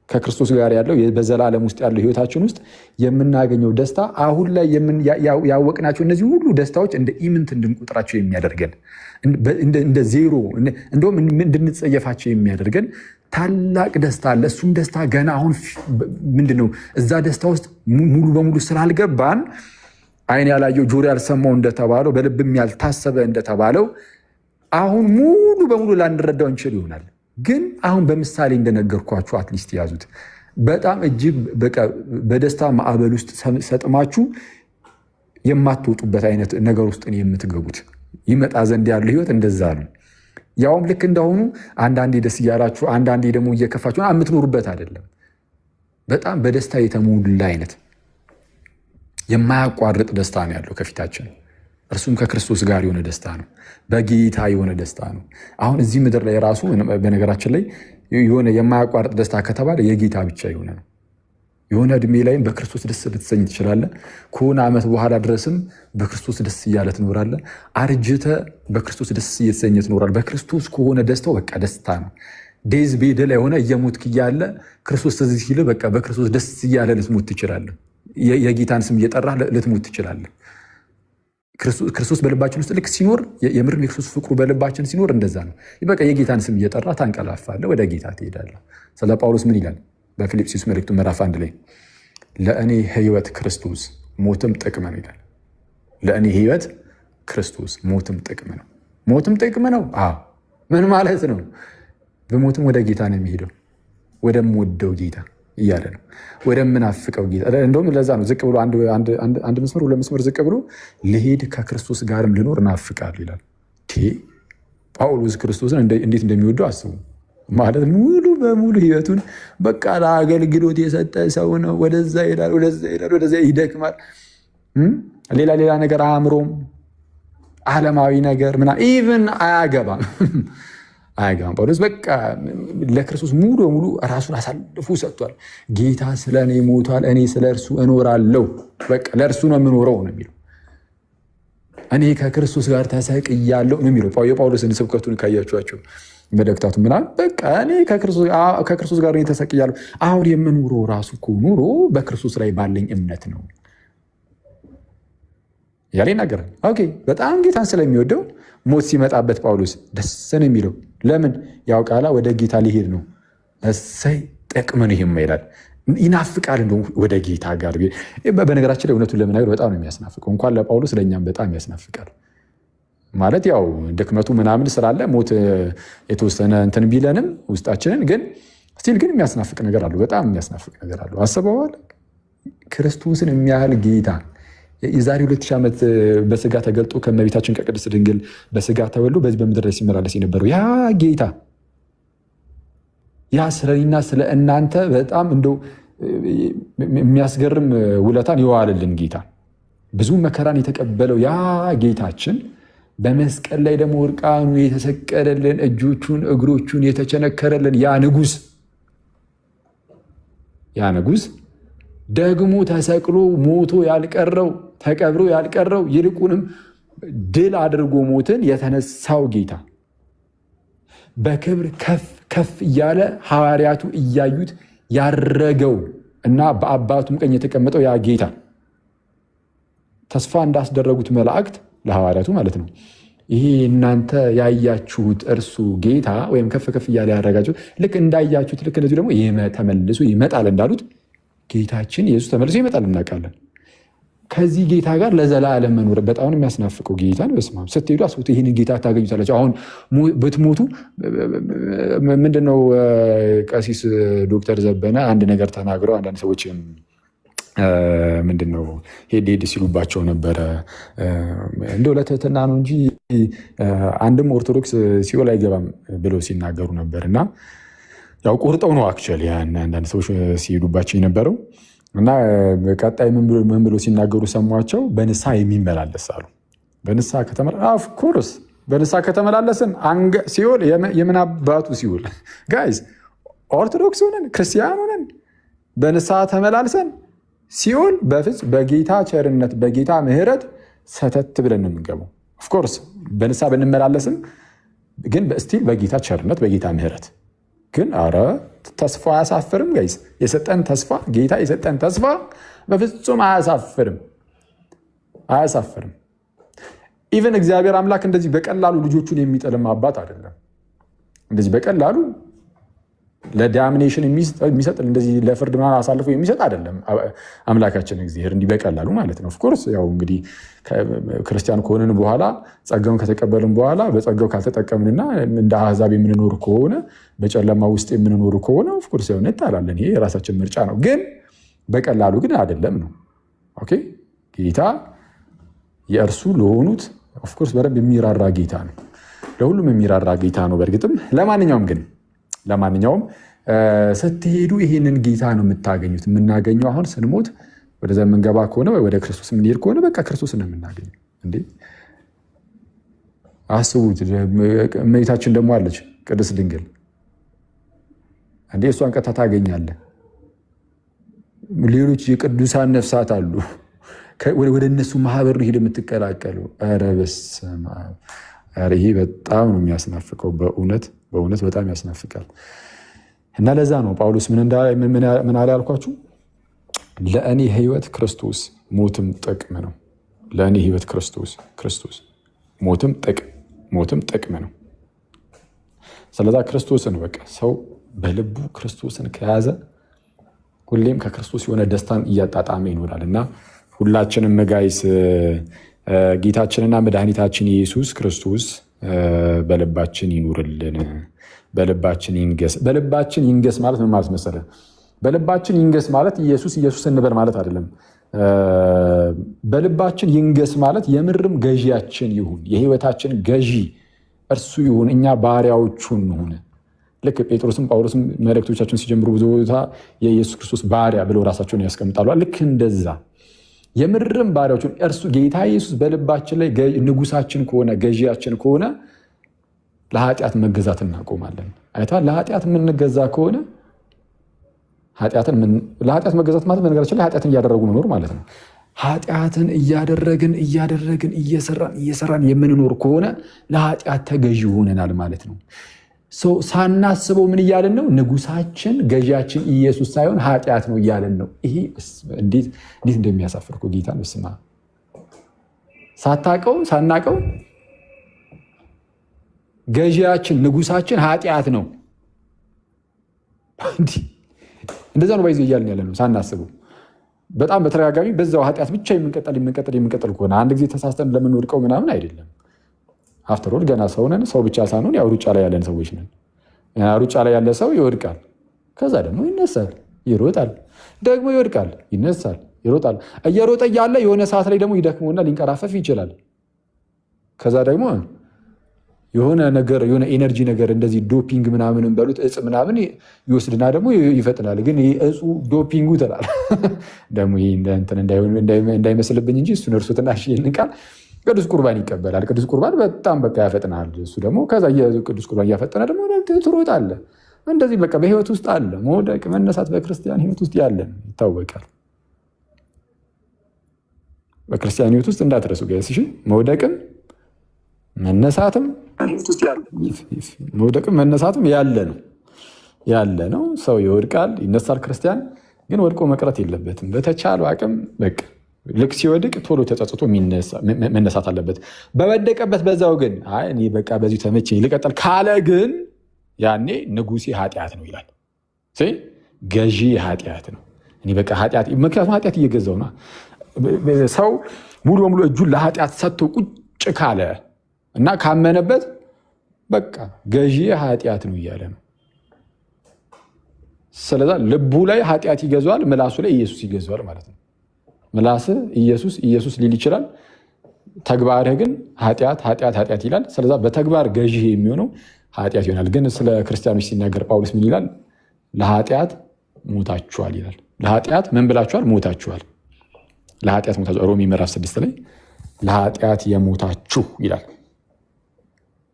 ከክርስቶስ ጋር ያለው በዘላለም ውስጥ ያለው ህይወታችን ውስጥ የምናገኘው ደስታ አሁን ላይ ያወቅናቸው እነዚህ ሁሉ ደስታዎች እንደ ኢምንት እንድንቆጥራቸው የሚያደርገን እንደ ዜሮ እንደውም እንድንጸየፋቸው የሚያደርገን ታላቅ ደስታ አለ። እሱም ደስታ ገና አሁን ምንድነው እዛ ደስታ ውስጥ ሙሉ በሙሉ ስላልገባን አይን ያላየው ጆሮ ያልሰማው እንደተባለው በልብም ያልታሰበ እንደተባለው አሁን ሙሉ በሙሉ ላንረዳው እንችል ይሆናል። ግን አሁን በምሳሌ እንደነገርኳችሁ አትሊስት ያዙት። በጣም እጅግ በደስታ ማዕበል ውስጥ ሰጥማችሁ የማትወጡበት አይነት ነገር ውስጥ የምትገቡት ይመጣ ዘንድ ያለው ህይወት እንደዛ ነው። ያውም ልክ እንደሆኑ አንዳንዴ ደስ እያላችሁ አንዳንዴ ደግሞ እየከፋችሁ የምትኖሩበት አይደለም። በጣም በደስታ የተሞላ አይነት የማያቋርጥ ደስታ ነው ያለው ከፊታችን። እርሱም ከክርስቶስ ጋር የሆነ ደስታ ነው፣ በጌታ የሆነ ደስታ ነው። አሁን እዚህ ምድር ላይ ራሱ በነገራችን ላይ የሆነ የማያቋርጥ ደስታ ከተባለ የጌታ ብቻ የሆነ ነው። የሆነ እድሜ ላይም በክርስቶስ ደስ ልትሰኝ ትችላለህ። ከሆነ ዓመት በኋላ ድረስም በክርስቶስ ደስ እያለ ትኖራለህ። አርጅተ በክርስቶስ ደስ እየተሰኘ ትኖራለህ። በክርስቶስ ከሆነ ደስታው በቃ ደስታ ነው። ዴዝ ቤድ ላይ ሆነ እየሞትክ እያለ ክርስቶስ ተዚህ ሲል በቃ በክርስቶስ ደስ እያለ ልትሞት ትችላለህ። የጌታን ስም እየጠራህ ልትሞት ትችላለህ። ክርስቶስ በልባችን ውስጥ ልክ ሲኖር የምርም የክርስቶስ ፍቅሩ በልባችን ሲኖር እንደዛ ነው። በቃ የጌታን ስም እየጠራ ታንቀላፋለህ፣ ወደ ጌታ ትሄዳለህ። ስለ ጳውሎስ ምን ይላል? በፊልጵስዩስ መልእክቱ ምዕራፍ 1 ላይ ለእኔ ሕይወት ክርስቶስ ሞትም ጥቅም ነው ይላል። ለእኔ ሕይወት ክርስቶስ ሞትም ጥቅም ነው። ሞትም ጥቅም ነው። ምን ማለት ነው? በሞትም ወደ ጌታ ነው የሚሄደው፣ ወደምወደው ጌታ እያለ ነው፣ ወደምናፍቀው ጌታ። እንደውም ለዛ ነው ዝቅ ብሎ አንድ መስመር ሁለት መስመር ዝቅ ብሎ ልሄድ ከክርስቶስ ጋርም ልኖር እናፍቃለሁ ይላል። ጳውሎስ ክርስቶስን እንዴት እንደሚወደው አስቡ። ማለት ሙሉ በሙሉ ህይወቱን በቃ ለአገልግሎት የሰጠ ሰው ነው። ወደዛ ይሄዳል፣ ወደዛ ይደክማል። ሌላ ነገር አያምሮም፣ ዓለማዊ ነገር ምናምን ኢቭን አያገባም። ጳውሎስ በቃ ለክርስቶስ ሙሉ በሙሉ ራሱን አሳልፎ ሰጥቷል። ጌታ ስለ እኔ ሞቷል፣ እኔ ስለ እርሱ እኖራለሁ። በቃ ለእርሱ ነው የምኖረው ነው የሚለው። እኔ ከክርስቶስ ጋር ተሰቅያለሁ ነው የሚለው። የጳውሎስን ስብከቱን ካያችኋቸው በደክታቱ ምናምን በቃ እኔ ከክርስቶስ ጋር ተሰቅያለሁ። አሁን የምኖረው ራሱ እኮ ኑሮ በክርስቶስ ላይ ባለኝ እምነት ነው ያለ ይናገራል። ኦኬ በጣም ጌታን ስለሚወደው ሞት ሲመጣበት ጳውሎስ ደስ ነው የሚለው። ለምን? ያውቃላ ወደ ጌታ ሊሄድ ነው። እሰይ ጠቅመን ይሄም ይላል። ይናፍቃል እንደው ወደ ጌታ ጋር። በነገራችን ላይ እውነቱን ለመናገር በጣም ነው የሚያስናፍቀው። እንኳን ለጳውሎስ ለእኛም በጣም ያስናፍቃል። ማለት ያው ድክመቱ ምናምን ስላለ ሞት የተወሰነ እንትን ቢለንም ውስጣችንን ግን ስቲል ግን የሚያስናፍቅ ነገር አለው። በጣም የሚያስናፍቅ ነገር አለው። አስበዋል? ክርስቶስን የሚያህል ጌታ የዛሬ 2000 ዓመት በስጋ ተገልጦ ከእመቤታችን ከቅድስት ድንግል በስጋ ተወልዶ በዚህ በምድር ላይ ሲመላለስ የነበረው ያ ጌታ ያ ስለኔና ስለ እናንተ በጣም እንደው የሚያስገርም ውለታን የዋለልን ጌታ ብዙ መከራን የተቀበለው ያ ጌታችን በመስቀል ላይ ደግሞ እርቃኑ የተሰቀለልን እጆቹን እግሮቹን የተቸነከረልን ያ ንጉሥ ደግሞ ተሰቅሎ ሞቶ ያልቀረው ተቀብሮ ያልቀረው ይልቁንም ድል አድርጎ ሞትን የተነሳው ጌታ በክብር ከፍ ከፍ እያለ ሐዋርያቱ እያዩት ያረገው እና በአባቱም ቀኝ የተቀመጠው ያ ጌታ ተስፋ እንዳስደረጉት መላእክት ለሐዋርያቱ ማለት ነው ይሄ እናንተ ያያችሁት እርሱ ጌታ ወይም ከፍ ከፍ እያለ ያደረጋችሁት ልክ እንዳያችሁት ልክ እንደዚሁ ደግሞ ተመልሶ ይመጣል እንዳሉት ጌታችን ኢየሱስ ተመልሶ ይመጣል እናውቃለን። ከዚህ ጌታ ጋር ለዘላለም መኖር በጣም የሚያስናፍቀው ጌታን በስመ አብ ስትሄዱ አስቡት። ይህንን ጌታ ታገኙታላችሁ። አሁን ብትሞቱ ምንድነው ቀሲስ ዶክተር ዘበነ አንድ ነገር ተናግረው አንዳንድ ሰዎች ምንድነው ሄድ ሲሉባቸው ነበረ። እንደው ለትህትና ነው እንጂ አንድም ኦርቶዶክስ ሲኦል አይገባም ብለው ሲናገሩ ነበር። እና ያው ቆርጠው ነው አክቹዋሊ አንዳንድ ሰዎች ሲሄዱባቸው የነበረው። እና ቀጣይ ምን ብሎ ሲናገሩ ሰሟቸው? በንስሐ የሚመላለስ አሉ። በንስሐ ኦፍኮርስ በንስሐ ከተመላለስን ሲኦል የምን አባቱ ሲኦል ጋይዝ፣ ኦርቶዶክስ ሆነን ክርስቲያን ሆነን በንስሐ ተመላልሰን ሲኦል በፍጹም በጌታ ቸርነት በጌታ ምሕረት ሰተት ብለን ነው የምንገባው። ኦፍኮርስ በንስሐ ብንመላለስም ግን ስቲል በጌታ ቸርነት በጌታ ምሕረት ግን አረ ተስፋ አያሳፍርም ጋይስ። የሰጠን ተስፋ ጌታ የሰጠን ተስፋ በፍጹም አያሳፍርም፣ አያሳፍርም። ኢቨን እግዚአብሔር አምላክ እንደዚህ በቀላሉ ልጆቹን የሚጥልም አባት አይደለም። እንደዚህ በቀላሉ ለዳሚኔሽን የሚሰጥ እንደዚህ ለፍርድ ምናምን አሳልፎ የሚሰጥ አይደለም አምላካችን እግዚአብሔር እንዲህ በቀላሉ ማለት ነው። ኦፍኮርስ ያው እንግዲህ ክርስቲያን ከሆንን በኋላ ጸጋውን ከተቀበልን በኋላ በጸጋው ካልተጠቀምንና እንደ አሕዛብ የምንኖር ከሆነ በጨለማ ውስጥ የምንኖር ከሆነ ኦፍኮርስ ያው እንጣላለን። ይሄ የራሳችን ምርጫ ነው፣ ግን በቀላሉ ግን አይደለም ነው። ኦኬ ጌታ የእርሱ ለሆኑት ኦፍኮርስ በደንብ የሚራራ ጌታ ነው፣ ለሁሉም የሚራራ ጌታ ነው። በእርግጥም ለማንኛውም ስትሄዱ ይህንን ጌታ ነው የምታገኙት። የምናገኘው አሁን ስንሞት ወደዛ የምንገባ ከሆነ ወደ ክርስቶስ የምንሄድ ከሆነ በቃ ክርስቶስን ነው የምናገኘው። እንዴ አስቡት። እመቤታችን ደግሞ አለች ቅድስት ድንግል። እንዴ እሷን ቀጥታ ታገኛለህ። ሌሎች የቅዱሳን ነፍሳት አሉ፣ ወደ እነሱ ማህበር ሄደ የምትቀላቀሉ። ኧረ በስመ አብ! ይሄ በጣም ነው የሚያስናፍቀው። በእውነት በጣም ያስናፍቃል። እና ለዛ ነው ጳውሎስ ምን አለ ያልኳችሁ? ለእኔ ሕይወት ክርስቶስ ሞትም ጥቅም ነው። ለእኔ ሕይወት ክርስቶስ ሞትም ጥቅም ነው። ስለዛ ክርስቶስን በቃ ሰው በልቡ ክርስቶስን ከያዘ ሁሌም ከክርስቶስ የሆነ ደስታን እያጣጣመ ይኖራል። እና ሁላችንም ጋይስ ጌታችንና መድኃኒታችን ኢየሱስ ክርስቶስ በልባችን ይኑርልን፣ በልባችን ይንገስ። በልባችን ይንገስ ማለት ምን ማለት መሰለህ? በልባችን ይንገስ ማለት ኢየሱስ እንበል ማለት አይደለም። በልባችን ይንገስ ማለት የምርም ገዢያችን ይሁን፣ የህይወታችን ገዢ እርሱ ይሁን፣ እኛ ባሪያዎቹ እንሁን። ልክ ጴጥሮስም ጳውሎስም መልእክቶቻቸውን ሲጀምሩ ብዙ ቦታ የኢየሱስ ክርስቶስ ባሪያ ብለው ራሳቸውን ያስቀምጣሉ። ልክ እንደዛ የምርም ባሪያዎቹን እርሱ ጌታ ኢየሱስ በልባችን ላይ ንጉሳችን ከሆነ ገዢያችን ከሆነ ለኃጢአት መገዛት እናቆማለን። አይተሃል? ለኃጢአት የምንገዛ ከሆነ ለኃጢአት መገዛት ማለት በነገራችን ላይ ኃጢአትን እያደረጉ መኖር ማለት ነው። ኃጢአትን እያደረግን እየሰራን የምንኖር ከሆነ ለኃጢአት ተገዢ ሆነናል ማለት ነው። ሳናስበው ምን እያለን ነው? ንጉሳችን ገዢያችን ኢየሱስ ሳይሆን ኃጢአት ነው እያለን ነው። ይሄ እንዴት እንደሚያሳፍር እኮ ጌታን በስመ አብ! ሳናቀው ገዢያችን ንጉሳችን ኃጢአት ነው። እንደዛ ነው ባይዞ እያለን ያለ ነው ሳናስበው። በጣም በተደጋጋሚ በዛው ኃጢአት ብቻ የምንቀጥል ከሆነ አንድ ጊዜ ተሳስተን ለምንወድቀው ምናምን አይደለም። አፍተሮል ገና ሰው ነን። ሰው ብቻ ሳንሆን ያው ሩጫ ላይ ያለን ሰዎች ነን። ሩጫ ላይ ያለ ሰው ይወድቃል፣ ከዛ ደግሞ ይነሳል፣ ይሮጣል፣ ደግሞ ይወድቃል፣ ይነሳል፣ ይሮጣል። እየሮጠ እያለ የሆነ ሰዓት ላይ ደግሞ ይደክመውና ሊንቀራፈፍ ይችላል። ከዛ ደግሞ የሆነ ኤነርጂ ነገር እንደዚህ ዶፒንግ ምናምን በሉት እጽ ምናምን ይወስድና ደግሞ ይፈጥናል። ግን እጹ ዶፒንጉ ትላል ደግሞ እንዳይመስልብኝ እንጂ እሱን እርሱትና ይንቃል። ቅዱስ ቁርባን ይቀበላል። ቅዱስ ቁርባን በጣም በቃ ያፈጥናል። እሱ ደግሞ ከዛ ቅዱስ ቁርባን እያፈጠነ ደግሞ ትሮጣለህ። እንደዚህ በቃ በህይወት ውስጥ አለ መውደቅ መነሳት፣ በክርስቲያን ህይወት ውስጥ ያለን ይታወቃል። በክርስቲያን ህይወት ውስጥ እንዳትረሱ ጋይስ። እሺ መውደቅም መነሳትም ያለ ነው። ሰው ይወድቃል፣ ይነሳል። ክርስቲያን ግን ወድቆ መቅረት የለበትም። በተቻለው አቅም በቃ ልክ ሲወድቅ ቶሎ ተጸጽቶ መነሳት አለበት። በወደቀበት በዛው ግን እኔ በቃ በዚሁ ተመቸኝ ልቀጠል ካለ ግን ያኔ ንጉሴ ኃጢአት ነው ይላል። ገዢ ኃጢአት ነው። እኔ በቃ ኃጢአት፣ ምክንያቱም ኃጢአት እየገዛው ነው። ሰው ሙሉ በሙሉ እጁን ለኃጢአት ሰጥቶ ቁጭ ካለ እና ካመነበት በቃ ገዢ ኃጢአት ነው እያለ ነው። ስለዛ ልቡ ላይ ኃጢአት ይገዛዋል፣ ምላሱ ላይ ኢየሱስ ይገዛዋል ማለት ነው። ምላስህ ኢየሱስ ሊል ይችላል፣ ተግባርህ ግን ኃጢአት ይላል። ስለዛ በተግባር ገዢ የሚሆነው ኃጢአት ይሆናል። ግን ስለ ክርስቲያኖች ሲናገር ጳውሎስ ምን ይላል? ለኃጢአት ሞታችኋል ይላል። ለኃጢአት ምን ብላችኋል? ሞታችኋል። ለኃጢአት ሞታችኋል። ሮሜ ምዕራፍ 6 ላይ ለኃጢአት የሞታችሁ ይላል፣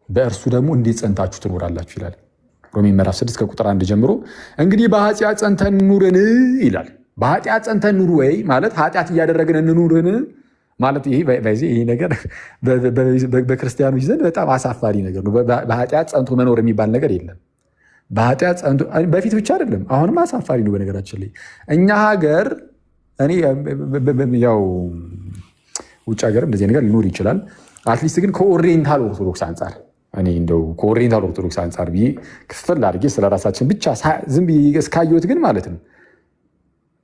በእርሱ ደግሞ እንዴት ጸንታችሁ ትኖራላችሁ ይላል። ሮሜ ምዕራፍ 6 ከቁጥር 1 ጀምሮ እንግዲህ በኃጢአት ጸንተን ኑርን ይላል። በኃጢአት ጸንተን ኑር ወይ ማለት ኃጢአት እያደረግን እንኑርን ማለት ይሄ ነገር በክርስቲያኖች ዘንድ በጣም አሳፋሪ ነገር ነው። በኃጢአት ጸንቶ መኖር የሚባል ነገር የለም። በኃጢአት ጸንቶ በፊት ብቻ አይደለም አሁንም አሳፋሪ ነው። በነገራችን ላይ እኛ ሀገር ያው ውጭ ሀገርም እንደዚህ ነገር ሊኖር ይችላል። አትሊስት ግን ከኦሪየንታል ኦርቶዶክስ አንጻር እኔ እንደው ከኦሪየንታል ኦርቶዶክስ አንጻር ብዬ ክፍል አድርጌ ስለራሳችን ብቻ ዝም ብዬ እስካየሁት ግን ማለት ነው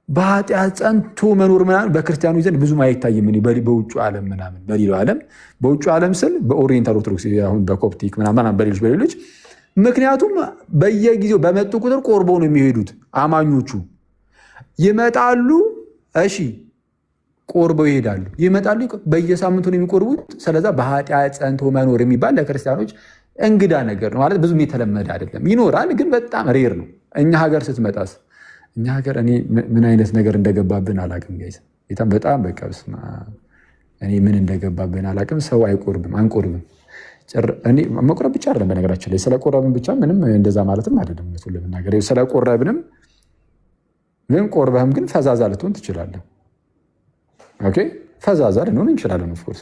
በኃጢአት ጸንቶ መኖር ምናምን በክርስቲያኖች ዘንድ ብዙም አይታይም። በውጭ ዓለም ምናምን በሌላው ዓለም በውጭ ዓለም ስል በኦሪየንታል ኦርቶዶክስ አሁን በኮፕቲክ ምናምን በሌሎች ምክንያቱም በየጊዜው በመጡ ቁጥር ቆርበው ነው የሚሄዱት። አማኞቹ ይመጣሉ፣ እሺ ቆርበው ይሄዳሉ፣ ይመጣሉ፣ በየሳምንቱ ነው የሚቆርቡት። ስለዛ በኃጢአት ጸንቶ መኖር የሚባል ለክርስቲያኖች እንግዳ ነገር ነው ማለት ብዙም የተለመደ አይደለም። ይኖራል ግን በጣም ሬር ነው። እኛ ሀገር ስትመጣስ እኛ ሀገር እኔ ምን አይነት ነገር እንደገባብን አላቅም። በጣም በቃ እኔ ምን እንደገባብን አላቅም። ሰው አንቆርብም። መቁረብ ብቻ አይደለም በነገራችን ላይ ስለቆረብን ብቻ ምንም እንደዛ ማለትም አይደለም። እውነቱን ለመናገር ስለቆረብንም ግን ቆርበህም ግን ፈዛዛ ልትሆን ትችላለህ። ኦኬ ፈዛዛ ልንሆን እንችላለን ኦፍኮርስ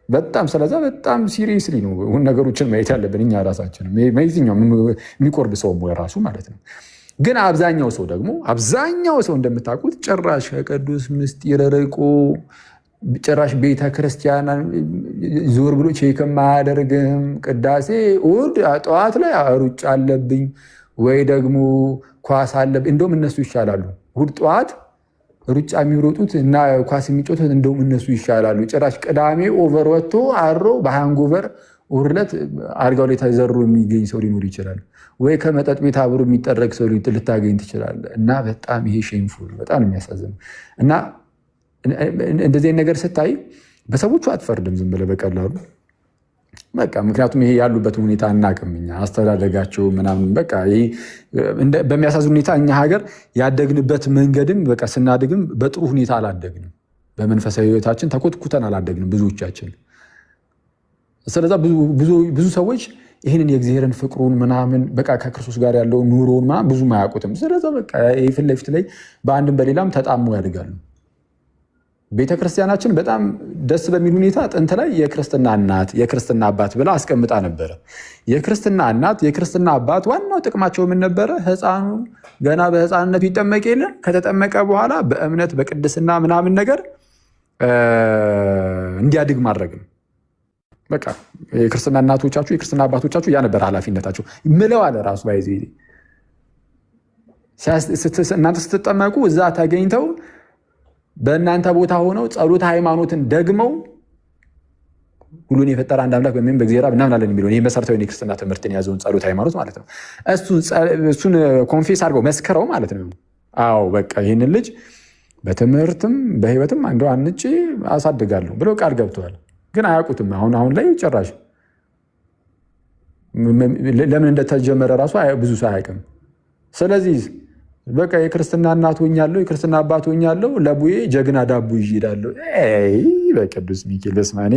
በጣም ስለዛ በጣም ሲሪየስሊ ነው ነገሮችን ማየት ያለብን እኛ ራሳችን መይዝኛው የሚቆርብ ሰው ራሱ ማለት ነው። ግን አብዛኛው ሰው እንደምታውቁት ጭራሽ ከቅዱስ ምስጢር ርቆ ጭራሽ ቤተክርስቲያን ዞር ብሎ ቼክም አያደርግም። ቅዳሴ እሑድ ጠዋት ላይ ሩጫ አለብኝ ወይ ደግሞ ኳስ አለብኝ። እንደውም እነሱ ይሻላሉ። እሑድ ጠዋት ሩጫ የሚሮጡት እና ኳስ የሚጮቱት እንደውም እነሱ ይሻላሉ። ጭራሽ ቅዳሜ ኦቨር ወጥቶ አድሮ በሃንጎቨር እሑድ ዕለት አልጋው ላይ ተዘሩ የሚገኝ ሰው ሊኖር ይችላል። ወይ ከመጠጥ ቤት አብሮ የሚጠረግ ሰው ልታገኝ ትችላለህ። እና በጣም ይሄ ሼምፉል በጣም የሚያሳዝን እና እንደዚህ ነገር ስታይ በሰዎቹ አትፈርድም ዝም ብለህ በቀላሉ በቃ ምክንያቱም ይሄ ያሉበትን ሁኔታ እናቅም እኛ አስተዳደጋቸው ምናምን በቃ በሚያሳዝን ሁኔታ እኛ ሀገር ያደግንበት መንገድም በቃ ስናድግም በጥሩ ሁኔታ አላደግንም። በመንፈሳዊ ሕይወታችን ተኮትኩተን አላደግንም ብዙዎቻችን። ስለዛ ብዙ ሰዎች ይህንን የእግዚአብሔርን ፍቅሩን ምናምን በቃ ከክርስቶስ ጋር ያለውን ኑሮውን ምናምን ብዙም አያውቁትም። ስለዛ በቃ ፊት ለፊት ላይ በአንድም በሌላም ተጣመው ያድጋሉ። ቤተክርስቲያናችን በጣም ደስ በሚል ሁኔታ ጥንት ላይ የክርስትና እናት የክርስትና አባት ብላ አስቀምጣ ነበረ። የክርስትና እናት የክርስትና አባት ዋናው ጥቅማቸው ምን ነበረ? ሕፃኑ ገና በሕፃንነቱ ይጠመቅ የለ ከተጠመቀ በኋላ በእምነት በቅድስና ምናምን ነገር እንዲያድግ ማድረግ ነው። በቃ የክርስትና እናቶቻችሁ የክርስትና አባቶቻችሁ ያ ነበር ኃላፊነታቸው ምለው አለ ራሱ ባይዜ እናንተ ስትጠመቁ እዛ ተገኝተው በእናንተ ቦታ ሆነው ጸሎተ ሃይማኖትን ደግመው ሁሉን የፈጠረ አንድ አምላክ በሚሆን በእግዚአብሔር እናምናለን የሚለውን ይህ መሰረታዊ የክርስትና ትምህርትን የያዘውን ጸሎተ ሃይማኖት ማለት ነው። እሱን ኮንፌስ አድርገው መስክረው ማለት ነው። አዎ በቃ ይህንን ልጅ በትምህርትም በህይወትም አንዱ አንጭ አሳድጋለሁ ብለው ቃል ገብተዋል። ግን አያውቁትም። አሁን ላይ ጭራሽ ለምን እንደተጀመረ ራሱ ብዙ ሰው አያውቅም። ስለዚህ በቃ የክርስትና እናት ሆኛለሁ የክርስትና አባት ሆኛለሁ ለቡዬ ጀግና ዳቦ ይሄዳለሁ በቅዱስ ሚካኤል በስማኔ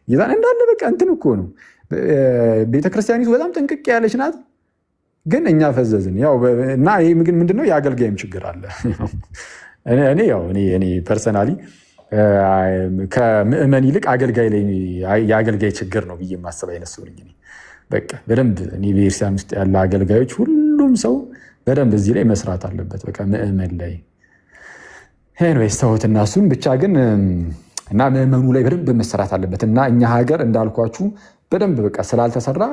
ይዛን እንዳለ በቃ እንትን እኮ ነው። ቤተክርስቲያኒቱ በጣም ጥንቅቅ ያለች ናት። ግን እኛ ፈዘዝን። ያው እና ይሄ ምንድነው የአገልጋይም ችግር አለ። እኔ ፐርሰናሊ ከምእመን ይልቅ አገልጋይ ላይ የአገልጋይ ችግር ነው ብዬ የማስብ አይነት ሰው ነኝ። በቃ በደንብ እኔ ቤተክርስቲያን ውስጥ ያለ አገልጋዮች ሁሉም ሰው በደንብ እዚህ ላይ መስራት አለበት። በቃ ምእመን ላይ ኤኒዌይስ ተውትና እሱን ብቻ ግን እና ምዕመኑ ላይ በደንብ መሰራት አለበት እና እኛ ሀገር እንዳልኳችሁ በደንብ በቃ ስላልተሰራ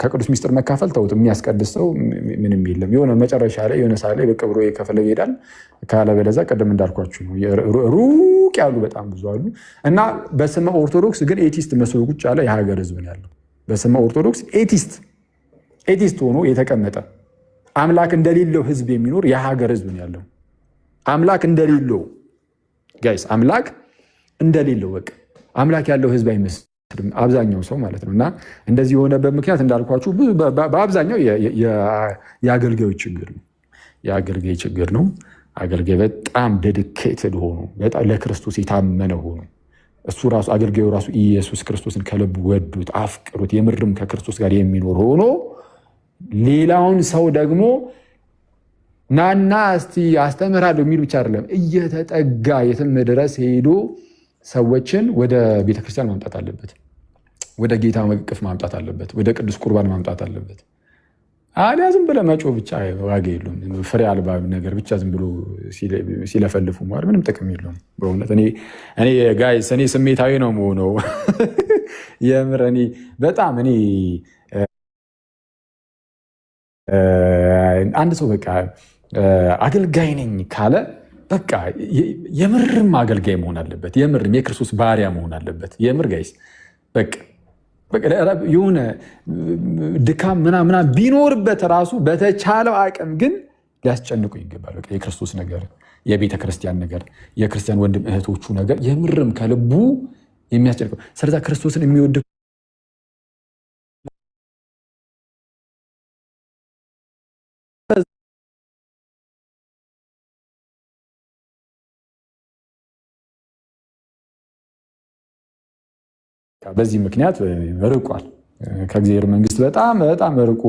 ከቅዱስ ሚስጥር መካፈል ተውት። የሚያስቀድስ ሰው ምንም የለም። የሆነ መጨረሻ ላይ የሆነ ሰዓት ላይ በቃ ብሎ የከፈለው ይሄዳል። ካለበለዚያ ቅድም እንዳልኳችሁ ነው ሩቅ ያሉ በጣም ብዙ አሉ እና በስመ ኦርቶዶክስ ግን ኤቲስት መስሎ ቁጭ ያለ የሀገር ህዝብ ነው ያለው። በስመ ኦርቶዶክስ ኤቲስት ሆኖ የተቀመጠ አምላክ እንደሌለው ህዝብ የሚኖር የሀገር ህዝብ ነው ያለው። አምላክ እንደሌለው ጋይስ፣ አምላክ እንደሌለው በቃ አምላክ ያለው ህዝብ አይመስልም አብዛኛው ሰው ማለት ነው። እና እንደዚህ የሆነበት ምክንያት እንዳልኳችሁ በአብዛኛው የአገልጋዮች ችግር ነው። የአገልጋይ ችግር ነው። አገልጋይ በጣም ዴዲኬትድ ሆኖ በጣም ለክርስቶስ የታመነ ሆኖ እሱ ራሱ አገልጋዩ ራሱ ኢየሱስ ክርስቶስን ከልብ ወዱት አፍቅሩት የምርም ከክርስቶስ ጋር የሚኖር ሆኖ ሌላውን ሰው ደግሞ ናና እስቲ አስተምራለሁ የሚል ብቻ አይደለም፣ እየተጠጋ የትም ድረስ ሄዶ ሰዎችን ወደ ቤተክርስቲያን ማምጣት አለበት፣ ወደ ጌታ መቅፍ ማምጣት አለበት፣ ወደ ቅዱስ ቁርባን ማምጣት አለበት። አሊያ ዝም ብለህ መጮህ ብቻ ዋጋ የለውም። ፍሬ አልባ ነገር ብቻ ዝም ብሎ ሲለፈልፉ ማለት ምንም ጥቅም የለውም። በእውነት እኔ ጋይስ እኔ ስሜታዊ ነው የምሆነው የምር በጣም አንድ ሰው በቃ አገልጋይ ነኝ ካለ በቃ የምርም አገልጋይ መሆን አለበት። የምርም የክርስቶስ ባሪያ መሆን አለበት። የምር ጋይስ በቃ የሆነ ድካም ምናምን ቢኖርበት ራሱ በተቻለው አቅም ግን ሊያስጨንቁ ይገባል። በቃ የክርስቶስ ነገር፣ የቤተ ክርስቲያን ነገር፣ የክርስቲያን ወንድም እህቶቹ ነገር የምርም ከልቡ የሚያስጨንቀው። ስለዛ ክርስቶስን የሚወድ በዚህ ምክንያት ርቋል ከእግዚአብሔር መንግስት በጣም በጣም ርቆ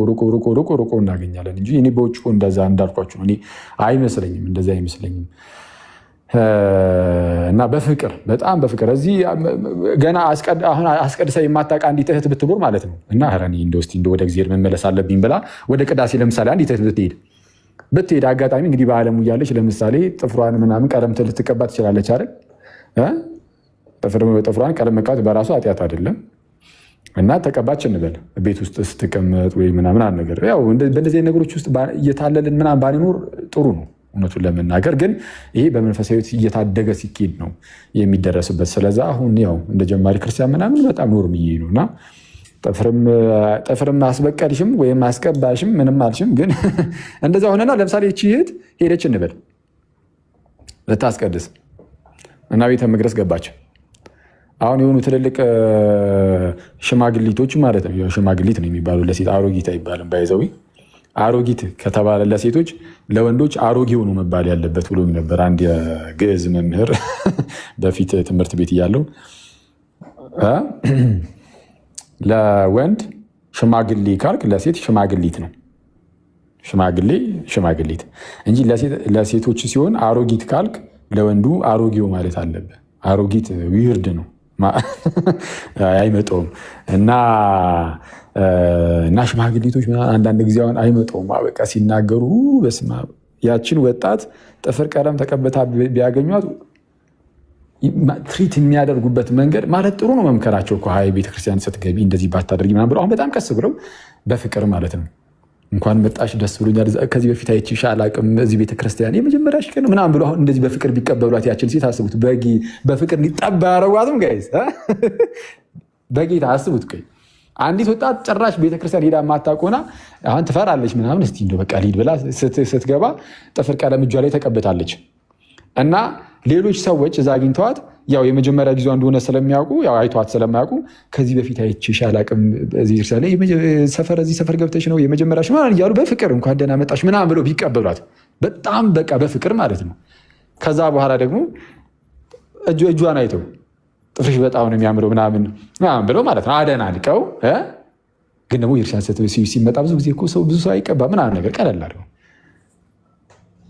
እናገኛለን እንጂ እኔ በውጭ እንደዛ እንዳልኳችሁ ነው። እኔ አይመስለኝም፣ እንደዛ አይመስለኝም። እና በፍቅር በጣም በፍቅር እዚህ ገና አሁን አስቀድሳ የማታውቅ አንዲት እህት ብትኖር ማለት ነው እና ኧረ እኔ ወደ እግዚአብሔር መመለስ አለብኝ ብላ ወደ ቅዳሴ ለምሳሌ አንዲት እህት ብትሄድ አጋጣሚ እንግዲህ በዓለሙ እያለች ለምሳሌ ጥፍሯን ምናምን ቀለም ልትቀባ ትችላለች አይደል? ጥፍሯን ቀለም መቀባት በራሱ ኃጢአት አይደለም። እና ተቀባች እንበል ቤት ውስጥ ስትቀመጥ ወይ ምናምን ነገር ያው በእንደዚህ ነገሮች ውስጥ እየታለልን ምናምን ባንኖር ጥሩ ነው እውነቱን ለመናገር። ግን ይሄ በመንፈሳዊ እየታደገ ሲኬድ ነው የሚደረስበት። ስለዛ አሁን ያው እንደ ጀማሪ ክርስቲያን ምናምን በጣም ኖርምዬ ነው እና ጥፍርም አስበቀልሽም ወይም አስቀባሽም ምንም አልሽም። ግን እንደዛ ሆነና ለምሳሌ እቺ እህት ሄደች እንበል ልታስቀድስ እና ቤተ መቅደስ ገባች። አሁን የሆኑ ትልልቅ ሽማግሊቶች ማለት ነው፣ ሽማግሊት ነው የሚባሉ ለሴት አሮጊት አይባልም። ባይዘዊ አሮጊት ከተባለ ለሴቶች፣ ለወንዶች አሮጌ ሆኖ መባል ያለበት ብሎ ነበር አንድ የግዕዝ መምህር በፊት ትምህርት ቤት እያለው። ለወንድ ሽማግሌ ካልክ ለሴት ሽማግሊት ነው፣ ሽማግሊት እንጂ ለሴቶች ሲሆን አሮጊት ካልክ ለወንዱ አሮጌው ማለት አለበት። አሮጊት ዊርድ ነው አይመጣውም። እና ሽማግሌቶች አንዳንድ ጊዜ አሁን አይመጣውም በቃ ሲናገሩ በስመ አብ ያችን ወጣት ጥፍር ቀለም ተቀብታ ቢያገኟት ትሪት የሚያደርጉበት መንገድ ማለት ጥሩ ነው። መምከራቸው እኮ ቤተክርስቲያን ስትገቢ እንደዚህ ባታደርጊ ምናምን ብለው አሁን በጣም ቀስ ብለው በፍቅር ማለት ነው እንኳን መጣሽ ደስ ብሎኛል፣ ከዚህ በፊት አይቼሽ አላቅም፣ እዚህ ቤተክርስቲያን የመጀመሪያሽ ቀን ምናምን ብለው አሁን እንደዚህ በፍቅር ቢቀበሏት ያችን ሴት አስቡት። በፍቅር ሊጠባ ያደረጓትም ጋይስ በጌታ አስቡት። ቆይ አንዲት ወጣት ጭራሽ ቤተክርስቲያን ሄዳ ማታቆና አሁን ትፈራለች ምናምን፣ እስቲ እንደው በቃ ሊድ ብላ ስትገባ ጥፍር ቀለም እጇ ላይ ተቀብታለች። እና ሌሎች ሰዎች እዛ አግኝተዋት ያው የመጀመሪያ ጊዜዋ እንደሆነ ስለሚያውቁ ያው አይቷት ስለማያውቁ ከዚህ በፊት አይቼሽ አላቅም፣ እዚህ ሰፈር ገብተሽ ነው የመጀመሪያሽ ምናምን እያሉ በፍቅር እንኳን ደህና መጣሽ ምናምን ብለው ቢቀበሏት በጣም በቃ በፍቅር ማለት ነው። ከዛ በኋላ ደግሞ እጇን አይተው ጥፍርሽ በጣም ነው የሚያምረው ምናምን ብለው ማለት ነው አደናንቀው። ግን ደግሞ የእርሻን ሲመጣ ብዙ ጊዜ እኮ ሰው ብዙ ሰው አይቀባ ምናምን ነገር ቀለል አድርገው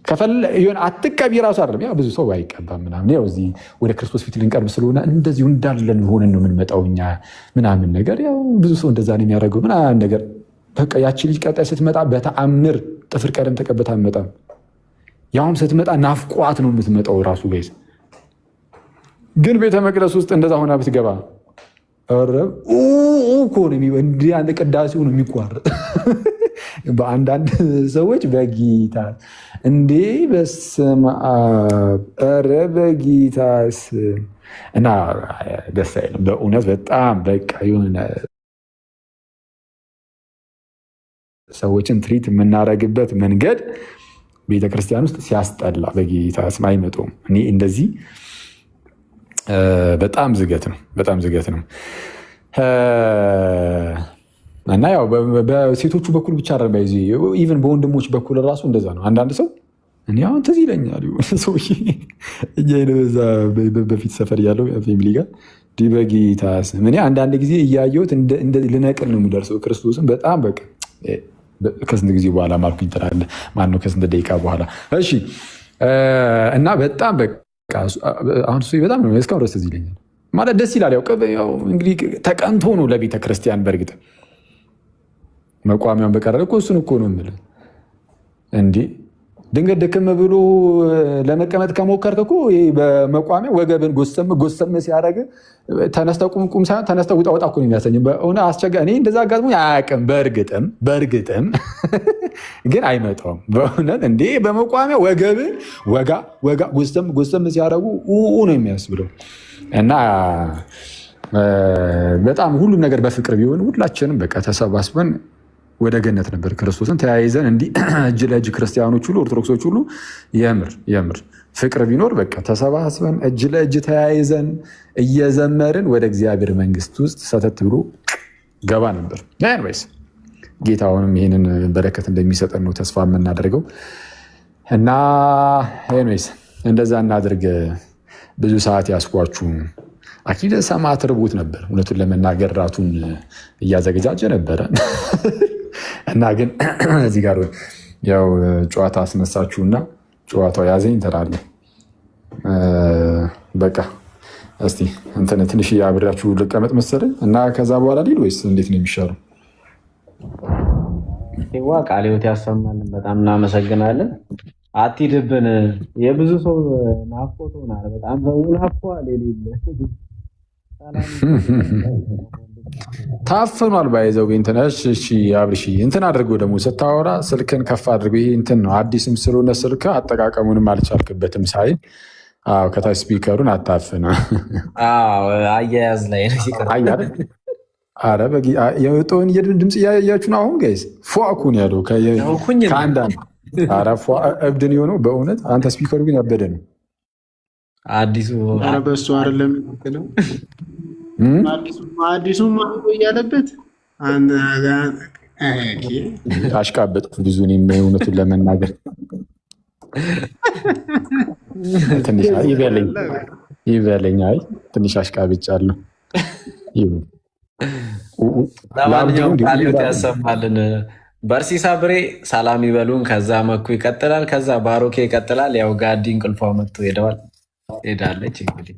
ከፈለሆን አትቀቢ ራሱ አይደለም ያው ብዙ ሰው አይቀባም ምናምን ያው እዚህ ወደ ክርስቶስ ፊት ልንቀርብ ስለሆነ እንደዚሁ እንዳለን ሆነን ነው የምንመጣው እኛ ምናምን ነገር ያው ብዙ ሰው እንደዛ ነው የሚያደርገው ምናምን ነገር። በቃ ያቺ ልጅ ቀጣይ ስትመጣ በተአምር ጥፍር ቀለም ተቀብታ አትመጣም። ያውም ስትመጣ ናፍቋት ነው የምትመጣው ራሱ ጋይስ። ግን ቤተ መቅደስ ውስጥ እንደዛ ሆና ብትገባ እኮ ነው እንዲህ አንድ ቅዳሴው ነው የሚቋረጥ በአንዳንድ ሰዎች በጌታ እንዴ በስመ አብ ኧረ በጌታስ እና ደስ አይልም በእውነት በጣም በቃ የሆነ ሰዎችን ትሪት የምናደርግበት መንገድ ቤተክርስቲያን ውስጥ ሲያስጠላ በጌታ ስም አይመጡም። እኔ እንደዚህ በጣም ዝገት ነው፣ በጣም ዝገት ነው። እና ያው በሴቶቹ በኩል ብቻ አረ ኢቨን በወንድሞች በኩል ራሱ እንደዛ ነው። አንዳንድ ሰው እኔ አሁን ትዝ ይለኛል ሰው እኛ በዛ በፊት ሰፈር እያለው ፋሚሊ ጋር በጌታ ስም እኔ አንዳንድ ጊዜ እያየሁት ልነቅል ነው የሚደርሰው ክርስቶስን በጣም በቃ ከስንት ጊዜ በኋላ ማልኩኝ ትላለህ። ማነው ከስንት ደቂቃ በኋላ እሺ። እና በጣም በቃ አሁን እሱ በጣም ነው እስካሁን ድረስ ትዝ ይለኛል ማለት ደስ ይላል። ያው እንግዲህ ተቀንቶ ነው ለቤተ ክርስቲያን በእርግጥ መቋሚያውን በቀረለ እኮ እሱን እኮ ነው የምልህ እንዴ ድንገት ደከም ብሎ ለመቀመጥ ከሞከርክ እኮ በመቋሚያ ወገብን ጎሰም ሲያደርግ ተነስተህ ቁም ሳይሆን ተነስተህ ውጣ እኮ ነው የሚያሰኝ። በእውነት አስቸጋሪ። እኔ እንደዛ አጋጥሞኝ አያውቅም። በእርግጥም ግን አይመጣውም በእውነት እንዴ በመቋሚያ ወገብን ወጋ ጎሰም ሲያደርጉ ነው የሚያስብለው። እና በጣም ሁሉም ነገር በፍቅር ቢሆን ሁላችንም በቃ ተሰባስበን ወደ ገነት ነበር ክርስቶስን ተያይዘን እንዲህ እጅ ለእጅ ክርስቲያኖች ሁሉ ኦርቶዶክሶች ሁሉ የምር ፍቅር ቢኖር በቃ ተሰባስበን እጅ ለእጅ ተያይዘን እየዘመርን ወደ እግዚአብሔር መንግስት ውስጥ ሰተት ብሎ ገባ ነበር። ኤኒዌይስ ጌታውንም ይህንን በረከት እንደሚሰጠን ነው ተስፋ የምናደርገው። እና ኤኒዌይስ እንደዛ እናድርግ። ብዙ ሰዓት ያስኳችሁ አኪደ ሰማዕት ርቦት ነበር እውነቱን ለመናገር ራቱን እያዘገጃጀ ነበረ እና ግን እዚህ ጋር ያው ጨዋታ አስነሳችሁና ጨዋታው ያዘኝ ትላለህ። በቃ እስቲ እንትን ትንሽ አብሬያችሁ ልቀመጥ መሰለኝ እና ከዛ በኋላ ሊል ወይስ እንዴት ነው የሚሻለው? ቃለ ሕይወት ያሰማልን። በጣም እናመሰግናለን። አትሂድብን። የብዙ ሰው ናፍቆት ሆናል። በጣም ሰው ናፍቋል። የሌለ ታፍኗል። ባይዘው እንትነሽ እሺ፣ አብርሺ እንትን አድርጎ ደግሞ ስታወራ ስልክን ከፍ አድርጎ ይሄ እንትን ነው አዲስም ስለሆነ ስልክ አጠቃቀሙንም አልቻልክበትም ሳይል ከታች ስፒከሩን አታፍነ። አያያዝ ላይ አረ የወጣውን ድምፅ እያያችሁ ነው። አሁን ጋይስ ፏኩን ያለው ከአንዳንድ አረ ፏ እብድን የሆነው በእውነት አንተ ስፒከሩ ግን ያበደ ነው። አዲሱ በሱ አይደለም አዲሱ እያለበት አሽቃበጥኩ ብዙ እውነቱን ለመናገር ትንሽ ይበለኝ። አይ ትንሽ አሽቃብጫለሁ። ለማንኛውም ቃለ ሕይወት ያሰማልን። በርሲሳ ብሬ ሰላም ይበሉን። ከዛ መኩ ይቀጥላል። ከዛ ባሮኬ ይቀጥላል። ያው ጋዲ እንቅልፏ መጥቶ ሄዳለች። እንግዲህ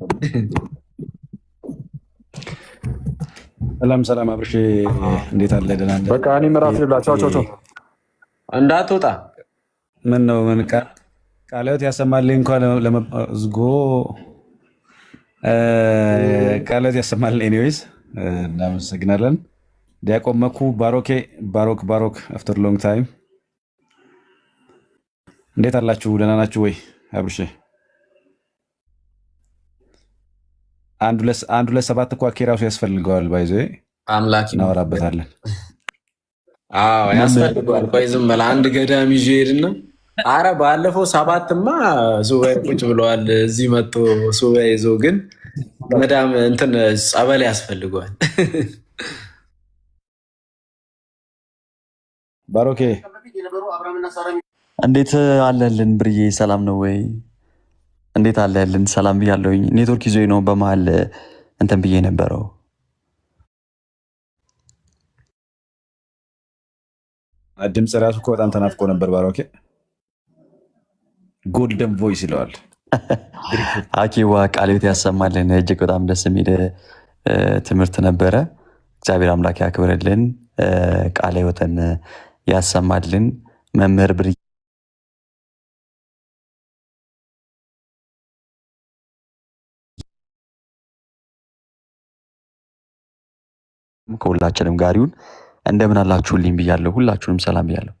ሰላም አብርሽ፣ እንዴት አለ? ደህና ነህ? በቃ እኔ ምራት ልብላ። ቻው እንዳትወጣ። ምን ነው ምን ቃለ ሕይወት ያሰማልኝ እንኳን ለመዝጎ ቃለ ሕይወት ያሰማልኝ። ኤኒዌይስ እናመሰግናለን። ዲያቆን መኩ፣ ባሮክ አፍተር ሎንግ ታይም እንዴት አላችሁ? ደህና ናችሁ ወይ? አብርሽ አንድ ሁለት ሰባት እኮ ራሱ ያስፈልገዋል። ባይዘ አምላክ እናወራበታለን። ያስፈልገዋል። ቆይ ዝም በላ አንድ ገዳም ይዤ ሄድና አረ ባለፈው ሰባትማ ሱባኤ ቁጭ ብለዋል። እዚህ መጥቶ ሱባኤ ይዞ ግን ገዳም እንትን ጸበል ያስፈልገዋል። ባሮኬ እንዴት አለልን? ብርዬ ሰላም ነው ወይ? እንዴት አለልን? ሰላም ብያለሁኝ። ኔትወርክ ይዞኝ ነው በመሀል እንትን ብዬ ነበረው። ድምፅ ራሱ እኮ በጣም ተናፍቆ ነበር። ባሮኬ ጎልደን ቮይስ ይለዋል። አኪዋ ቃለ ሕይወት ያሰማልን። እጅግ በጣም ደስ የሚል ትምህርት ነበረ። እግዚአብሔር አምላክ ያክብርልን፣ ቃለ ሕይወትን ያሰማልን። መምህር ብርዬ ከሁላችንም ጋር ይሁን። እንደምን አላችሁልኝ ብያለሁ። ሁላችሁንም ሰላም ብያለሁ።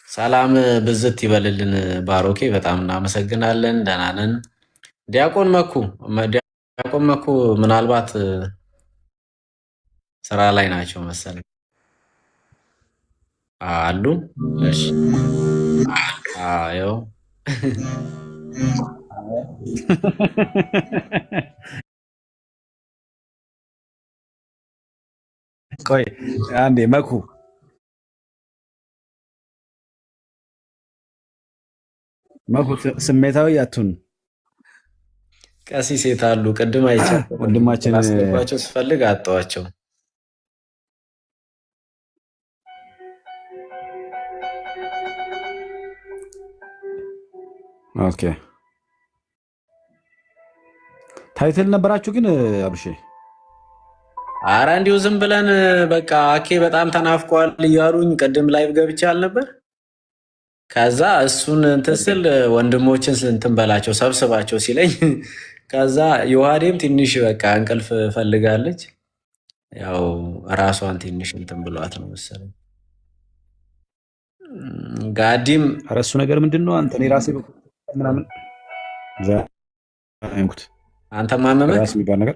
ሰላም ብዝት ይበልልን ባሮኬ፣ በጣም እናመሰግናለን። ደህና ነን። ዲያቆን መኩ ምናልባት ስራ ላይ ናቸው መሰለኝ አሉ። እሺ አዎ ቆይ አንዴ መኩ ስሜታዊ አቱን ቀሲስ የት አሉ? ቅድም አይቻቸው ወንድማችን ላስገባቸው ስፈልግ አጣዋቸው። ኦኬ ታይትል ነበራችሁ ግን አብሼ? አረ እንዲሁ ዝም ብለን በቃ አኬ በጣም ተናፍቋል እያሉኝ ቅድም ላይቭ ገብቼ አልነበር? ከዛ እሱን እንትን ስል ወንድሞችን እንትን በላቸው ሰብስባቸው ሲለኝ ከዛ ዮሐዴም ትንሽ በቃ እንቅልፍ ፈልጋለች። ያው ራሷን ትንሽ እንትን ብሏት ነው መሰለኝ። ጋዲም ኧረ እሱ ነገር ምንድን ነው? አንተ እኔ ራሴ ምናምን አንተ ማመመህ ራስ የሚባል ነገር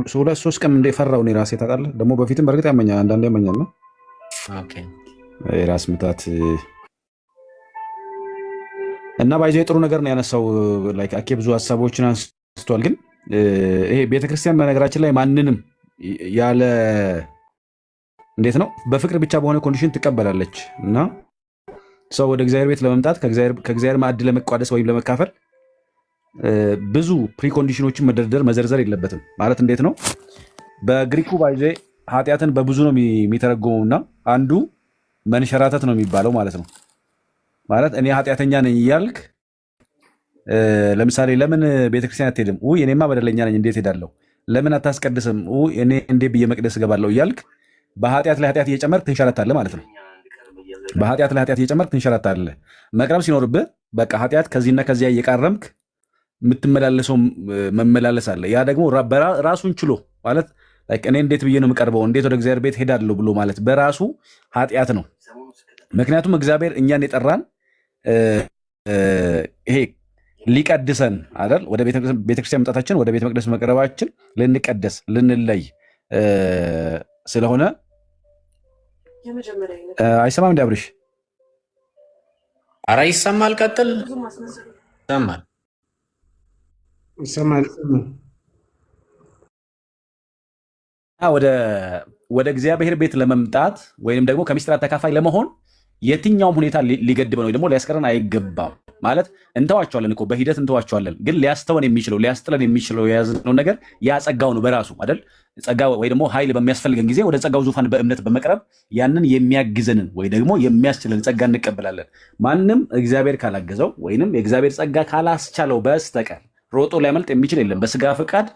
2-3 ቀን እንደፈራው እኔ ራሴ ታውቃለህ። ደግሞ በፊትም በእርግጥ ያመኛል፣ አንዳንዴ ያመኛል ነው የራስ ምታት እና ባይዞ ጥሩ ነገር ነው ያነሳው። አኬ ብዙ ሀሳቦችን አንስቷል። ግን ይሄ ቤተክርስቲያን በነገራችን ላይ ማንንም ያለ እንዴት ነው በፍቅር ብቻ በሆነ ኮንዲሽን ትቀበላለች እና ሰው ወደ እግዚአብሔር ቤት ለመምጣት ከእግዚአብሔር ማዕድ ለመቋደስ ወይም ለመካፈል ብዙ ፕሪኮንዲሽኖችን መዘርዘር የለበትም። ማለት እንዴት ነው በግሪኩ ባይዞ ኃጢአትን በብዙ ነው የሚተረጎመው እና አንዱ መንሸራተት ነው የሚባለው ማለት ነው። ማለት እኔ ኃጢአተኛ ነኝ እያልክ ለምሳሌ ለምን ቤተክርስቲያን አትሄድም? እኔማ በደለኛ ነኝ እንዴት ሄዳለሁ? ለምን አታስቀድስም? እኔ እንዴት ብዬ መቅደስ እገባለሁ? እያልክ በኃጢአት ላይ ኃጢአት እየጨመርክ ትንሸራታለህ ማለት ነው። በኃጢአት ላይ ኃጢአት እየጨመርክ ትንሸራታለህ። መቅረብ ሲኖርብህ በቃ ኃጢአት ከዚህና ከዚያ እየቃረምክ የምትመላለሰው መመላለስ አለ። ያ ደግሞ ራሱን ችሎ ማለት እኔ እንዴት ብዬ ነው የምቀርበው? እንዴት ወደ እግዚአብሔር ቤት ሄዳለሁ ብሎ ማለት በራሱ ኃጢአት ነው። ምክንያቱም እግዚአብሔር እኛን የጠራን ይሄ ሊቀድሰን አይደል? ወደ ቤተክርስቲያን መምጣታችን፣ ወደ ቤተ መቅደስ መቅረባችን ልንቀደስ ልንለይ ስለሆነ አይሰማም እንዲ አብርሽ? ኧረ ይሰማል። ቀጥል። ይሰማል። ወደ እግዚአብሔር ቤት ለመምጣት ወይም ደግሞ ከምስጢራት ተካፋይ ለመሆን የትኛውም ሁኔታ ሊገድበን ወይ ደግሞ ሊያስቀረን አይገባም። ማለት እንተዋቸዋለን እኮ በሂደት እንተዋቸዋለን፣ ግን ሊያስተወን የሚችለው ሊያስጥለን የሚችለው የያዝነው ነገር ያ ጸጋው ነው በራሱ አይደል? ጸጋ ወይ ደግሞ ኃይል በሚያስፈልገን ጊዜ ወደ ጸጋው ዙፋን በእምነት በመቅረብ ያንን የሚያግዘንን ወይ ደግሞ የሚያስችለን ጸጋ እንቀበላለን። ማንም እግዚአብሔር ካላገዘው ወይንም የእግዚአብሔር ጸጋ ካላስቻለው በስተቀር ሮጦ ሊያመልጥ የሚችል የለም። በስጋ ፈቃድ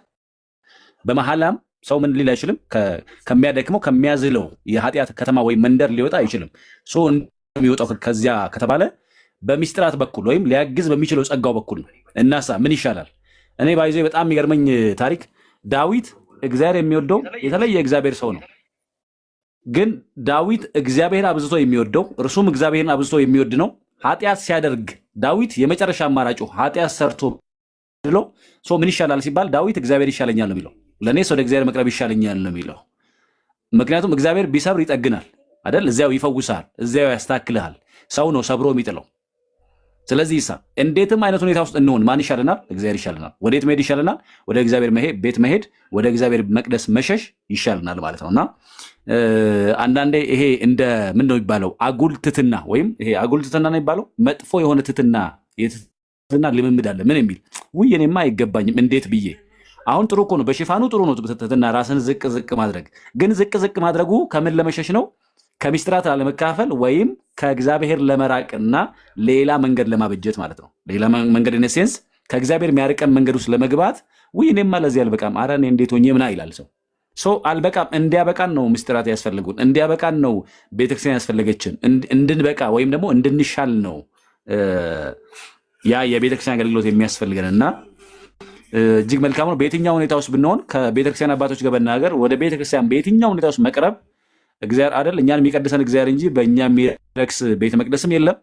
በመሐላም ሰው ምን ሊል አይችልም። ከሚያደክመው ከሚያዝለው የኃጢአት ከተማ ወይም መንደር ሊወጣ አይችልም። የሚወጣው ከዚያ ከተባለ በሚስጥራት በኩል ወይም ሊያግዝ በሚችለው ጸጋው በኩል እናሳ ምን ይሻላል? እኔ ባይዞ በጣም የሚገርመኝ ታሪክ ዳዊት እግዚአብሔር የሚወደው የተለየ እግዚአብሔር ሰው ነው። ግን ዳዊት እግዚአብሔር አብዝቶ የሚወደው እርሱም እግዚአብሔርን አብዝቶ የሚወድ ነው። ኃጢአት ሲያደርግ ዳዊት የመጨረሻ አማራጩ ኃጢአት ሰርቶ ብሎ ምን ይሻላል ሲባል ዳዊት እግዚአብሔር ይሻለኛል ነው የሚለው። ለእኔስ ወደ እግዚአብሔር መቅረብ ይሻለኛል ነው የሚለው። ምክንያቱም እግዚአብሔር ቢሰብር ይጠግናል አይደል? እዚያው ይፈውሳል፣ እዚያው ያስተካክልሃል። ሰው ነው ሰብሮ የሚጥለው። ስለዚህ እንዴትም አይነት ሁኔታ ውስጥ እንሆን ማን ይሻለናል? እግዚአብሔር ይሻለናል። ወዴት መሄድ ይሻለናል? ወደ እግዚአብሔር ቤት መሄድ፣ ወደ እግዚአብሔር መቅደስ መሸሽ ይሻለናል ማለት ነውና አንዳንዴ ይሄ እንደ ምን ነው የሚባለው አጉል ትትና ወይም ይሄ አጉል ትትና ነው የሚባለው መጥፎ የሆነ ትትና የትትና ልምምድ አለ። ምን የሚል እኔማ አይገባኝም እንዴት ብዬ አሁን ጥሩ እኮ ነው፣ በሽፋኑ ጥሩ ነው ትትና ራስን ዝቅ ዝቅ ማድረግ። ግን ዝቅ ዝቅ ማድረጉ ከምን ለመሸሽ ነው? ከሚስጥራት ለመካፈል ወይም ከእግዚአብሔር ለመራቅና ሌላ መንገድ ለማበጀት ማለት ነው። ሌላ መንገድ ኢን ሴንስ ከእግዚአብሔር የሚያርቀን መንገድ ውስጥ ለመግባት እኔማ ለዚህ አልበቃም፣ ኧረ እኔ እንዴት ሆኜ ምና ይላል ሰው አልበቃም። እንዲያበቃን ነው ሚስጥራት ያስፈልጉን፣ እንዲያበቃን ነው ቤተክርስቲያን ያስፈለገችን፣ እንድንበቃ ወይም ደግሞ እንድንሻል ነው ያ የቤተክርስቲያን አገልግሎት የሚያስፈልገንና እጅግ መልካም ነው። በየትኛው ሁኔታ ውስጥ ብንሆን ከቤተክርስቲያን አባቶች ጋር በናገር ወደ ቤተክርስቲያን በየትኛው ሁኔታ ውስጥ መቅረብ እግዚአብሔር አይደል እኛን የሚቀድሰን እግዚአብሔር እንጂ በእኛ የሚረክስ ቤተ መቅደስም የለም፣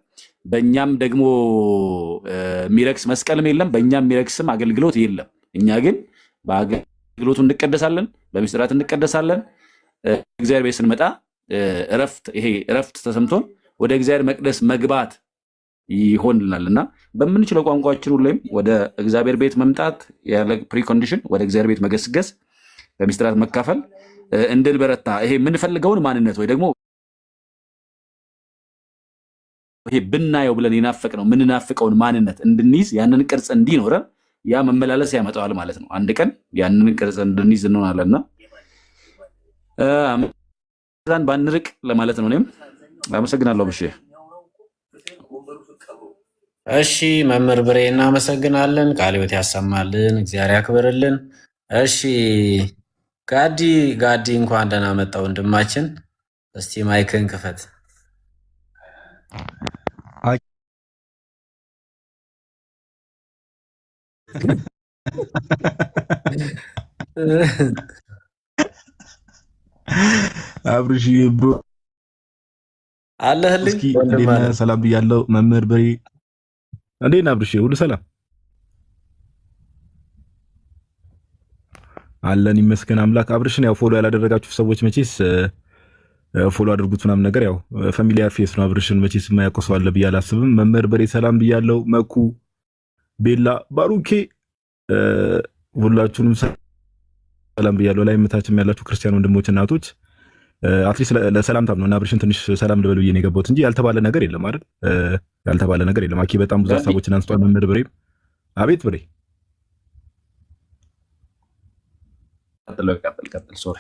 በእኛም ደግሞ የሚረክስ መስቀልም የለም፣ በእኛም የሚረክስም አገልግሎት የለም። እኛ ግን በአገልግሎቱ እንቀደሳለን፣ በምስጢራት እንቀደሳለን። እግዚአብሔር ቤት ስንመጣ እረፍት ተሰምቶን ወደ እግዚአብሔር መቅደስ መግባት ይሆንልናል እና በምንችለው ቋንቋችን ሁሌም ወደ እግዚአብሔር ቤት መምጣት ያለ ፕሪኮንዲሽን ወደ እግዚአብሔር ቤት መገስገስ በምስጢራት መካፈል እንድንበረታ ይሄ የምንፈልገውን ማንነት ወይ ደግሞ ይሄ ብናየው ብለን የምንናፍቀውን ማንነት እንድንይዝ ያንን ቅርጽ እንዲኖረን ያ መመላለስ ያመጣዋል ማለት ነው። አንድ ቀን ያንን ቅርጽ እንድንይዝ እንሆናለንና ዛን ባንርቅ ለማለት ነው። እኔም አመሰግናለሁ። እሺ መምህር ብሬ እናመሰግናለን። ቃለ ሕይወት ያሰማልን፣ እግዚአብሔር ያክብርልን። እሺ ጋዲ እንኳን ደህና መጣ ወንድማችን። እስቲ ማይክን ክፈት። አብርሽ አለህልኝ ሰላም ብያለሁ። መምህር ብሬ እንዴት ነህ አብርሽ? ሁሉ ሰላም አለን ይመስገን አምላክ። አብርሽን ያው ፎሎ ያላደረጋችሁ ሰዎች መቼስ ፎሎ አድርጉት ምናምን ነገር ያው ፋሚሊያር ፌስ ነው። አብርሽን መቼስ የማያውቀው ሰው አለ ብዬ አላስብም። መምህር ብሬ ሰላም ብያለሁ። መኩ፣ ቤላ፣ ባሩኬ ሁላችሁንም ሰላም ብያለሁ። ላይ መታችም ያላችሁ ክርስቲያን ወንድሞች እናቶች አትሊስት ለሰላምታም ነው እና አብርሽን ትንሽ ሰላም ልበሉ ብዬ ነው የገባሁት እንጂ ያልተባለ ነገር የለም አይደል? ያልተባለ ነገር የለም። አኪ በጣም ብዙ ሀሳቦችን አንስቷል። መምህር ብሬ አቤት ብሬ ቀጥል። ሶሪ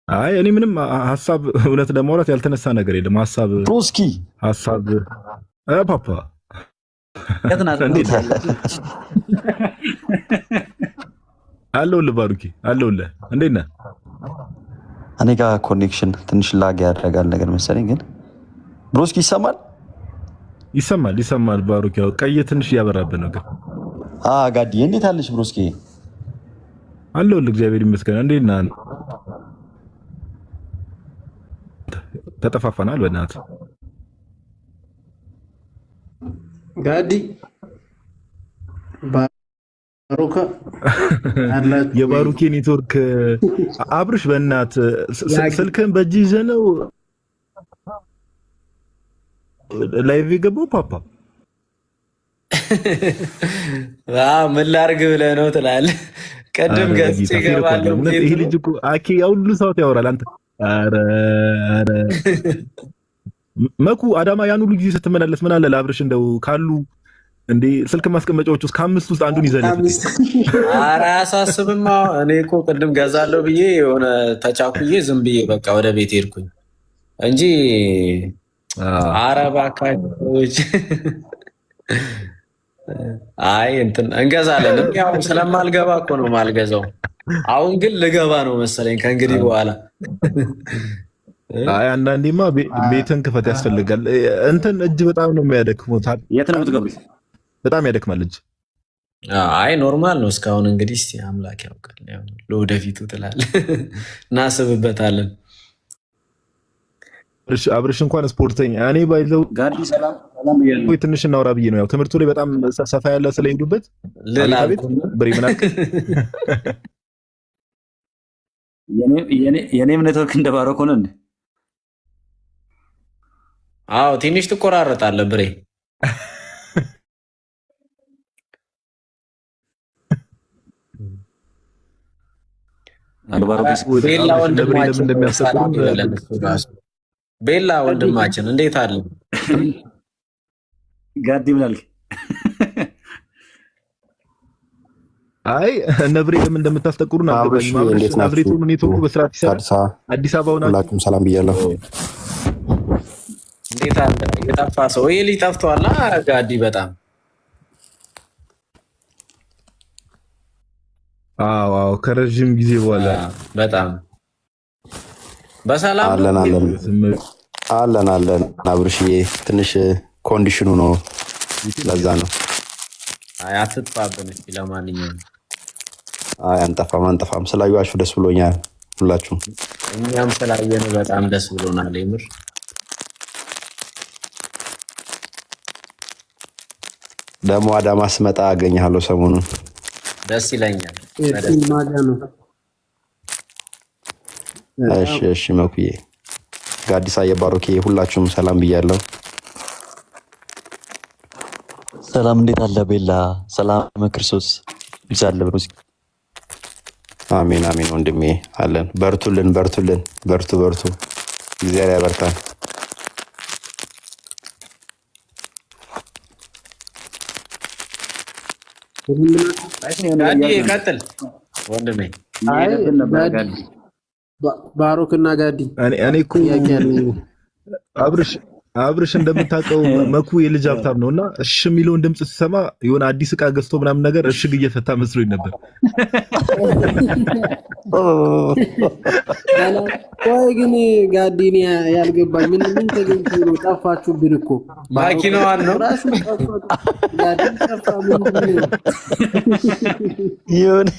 አይ እኔ ምንም ሀሳብ እውነት ለማውራት ያልተነሳ ነገር የለም። ሀሳብ ፓፓ አለሁልህ ባሩኬ አለሁልህ። እንዴት ነህ? እኔ ጋር ኮኔክሽን ትንሽ ላግ ያደርጋል ነገር መሰለኝ። ግን ብሮስኪ ይሰማል? ይሰማል ባሩኬ። ያው ቀይ ትንሽ እያበራብህ ነው። ግን ጋዲ እንዴት አለሽ ብሮስኪ? አለሁልህ እግዚአብሔር ይመስገን። እንዴት ነህ? ተጠፋፋናል በእናትህ ጋዲ ባሩካ የባሩኬ ኔትወርክ አብርሽ በእናትህ ስልክህን በእጅ ይዘህ ነው ላይቭ የገባው? ፓፓ ምን ላድርግ ብለህ ነው ትላለህ? ቀደም ገጽ ይገባል። ይሄ ልጅ እኮ አኬ ያው ሁሉ ሰዓት ያወራል። አንተ ኧረ መኩ አዳማ ያን ሁሉ ጊዜ ስትመላለስ ምን አለ ለአብርሽ እንደው ካሉ እንዴ ስልክ ማስቀመጫዎች ውስጥ ከአምስት ውስጥ አንዱን ይዘለት። ኧረ አያሳስብም። እኔ እኮ ቅድም ገዛለሁ ብዬ የሆነ ተቻኩዬ ዝም ብዬ በቃ ወደ ቤት ሄድኩኝ እንጂ ኧረ እባካችሁ አይ እንትን እንገዛለን። ያው ስለማልገባ እኮ ነው የማልገዛው። አሁን ግን ልገባ ነው መሰለኝ ከእንግዲህ በኋላ። አይ አንዳንዴማ ቤትን ክፈት ያስፈልጋል። እንትን እጅ በጣም ነው የሚያደክመው። የት ነው የምትገቡት? በጣም ያደክማል እጅ። አይ ኖርማል ነው እስካሁን። እንግዲህ እስኪ አምላክ ያውቃል። ለወደፊቱ ትላለህ እናስብበታለን። አብርሽ እንኳን ስፖርተኛ እኔ ባይዘው ጋዲ ሰላም ወይ ትንሽ እናውራ ብዬ ነው። ያው ትምህርቱ ላይ በጣም ሰፋ ያለ ስለሄዱበት ብሬ ምን አልክ? የኔም ኔትወርክ እንደባረክ ሆነ እንዴ? አዎ ትንሽ ትቆራረጣለህ ብሬ። ቤላ ወንድማችን እንዴት አለ? ጋዲ ምን አልክ? አይ እነ ብሬ ለምን እንደምታስጠቁሩን አልገባኝም። ማለት ናዝሬቱ ኔትወርኩ በስርዓት ይሰራል። አዲስ አበባ ሆናችሁ ሰላም ብያለሁ። እንዴት አለ? የጠፋ ሰው ይሄ ልጅ ጠፍቷል። ጋዲ በጣም አዎ ከረጅም ጊዜ በኋላ በጣም በሰላም አለን። አብርሽዬ ትንሽ ኮንዲሽኑ ነው ለዛ ነው። አይ አትጥፋብን። ለማንኛውም አንጠፋም። ስላዩአችሁ ደስ ብሎኛል ሁላችሁም። እኛም ስላየን በጣም ደስ ብሎናል። የምር ደግሞ አዳማ ስመጣ አገኘሃለሁ ሰሞኑን። ደስ ይለኛል። እሺ መኩዬ፣ ጋዲሳ፣ የባሮኬ ሁላችሁም ሰላም ብያለሁ። ሰላም እንዴት አለ ቤላ? ሰላም ክርስቶስ ይዛለ ብሩስ። አሜን ወንድሜ አለን። በርቱ። እግዚአብሔር ያበርታን። ቀጥል ወንድሜ። ባሮክና ጋዲ እኔ እኮ አብርሽ እንደምታውቀው መኩ የልጅ ሀብታም ነውና እሺ የሚለውን ድምጽ ሲሰማ የሆነ አዲስ ዕቃ ገዝቶ ምናምን ነገር እሽግ እየፈታ መስሎኝ ነበር። ቆይ ግን ጋዲ እኔ ያልገባኝ ምን ተገኝቶ ነው? ጠፋችሁብን እኮ። ማኪናዋን ነው ጋዲ ጠፋ። ምንድን ነው የሆነ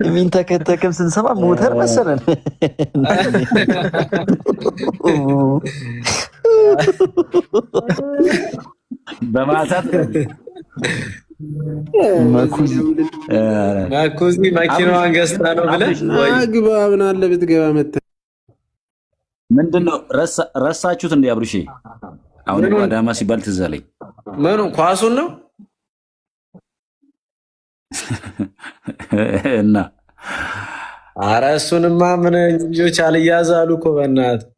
የሚንተከተክም ስንሰማ ሞተር መሰለን። በማሳት መኩዚ መኪናዋን ገዝታ ነው ብለህ ግባ። ምን አለ ብትገባ መተህ። ምንድነው ረሳችሁት እንዴ? አብሩሼ አሁን አዳማ ሲባል ትዝ አለኝ። ምኑ ኳሱን ነው እና ኧረ እሱንማ ምን ልጆች አልያዛሉ እኮ በእናትህ።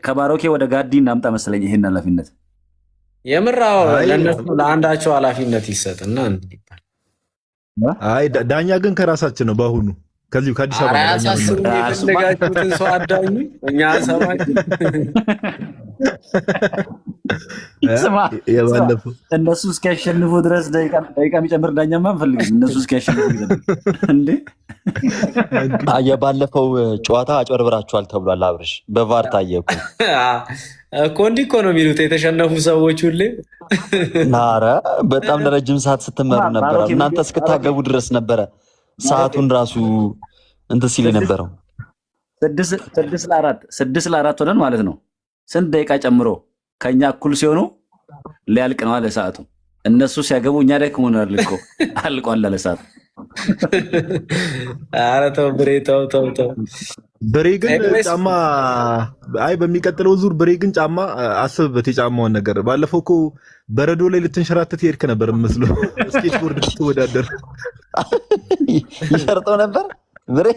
ከባሮኬ ወደ ጋዲ እናምጣ መሰለኝ ይሄን ኃላፊነት። የምራው ለነሱ ለአንዳቸው ኃላፊነት ይሰጥና እንዲባል። አይ ዳኛ ግን ከራሳችን ነው። በአሁኑ ከዚሁ ከአዲስ አበባ ያሳስቡትን ሰው አዳኙ እኛ ሰማኝ። እነሱ እስኪያሸንፉ ድረስ ደቂቃ የሚጨምር ዳኛማ አንፈልግም። እነሱ እስኪያሸንፉ እንዴ። የባለፈው ጨዋታ አጭበርብራችኋል ተብሏል። አብርሽ በቫር ታየ እኮ እንዲህ እኮ ነው የሚሉት የተሸነፉ ሰዎች ሁሌ። ኧረ በጣም ለረጅም ሰዓት ስትመሩ ነበረ። እናንተ እስክታገቡ ድረስ ነበረ ሰዓቱን ራሱ እንትን ሲል የነበረው። 6-4 ሆነን ማለት ነው። ስንት ደቂቃ ጨምሮ ከኛ እኩል ሲሆኑ ሊያልቅ ነው አለ ሰዓቱ። እነሱ ሲያገቡ እኛ ደክሞናል እኮ አልቋል አለ ሰዓቱ። ኧረ ተው ብሬ ተው። ብሬ ግን ጫማ በሚቀጥለው ዙር ብሬ ግን ጫማ አስብበት፣ የጫማውን ነገር። ባለፈው እኮ በረዶ ላይ ልትንሸራተት የሄድክ ነበር መስሎ ስኬትቦርድ ልትወዳደር ይፈርጠው ነበር ብሬ።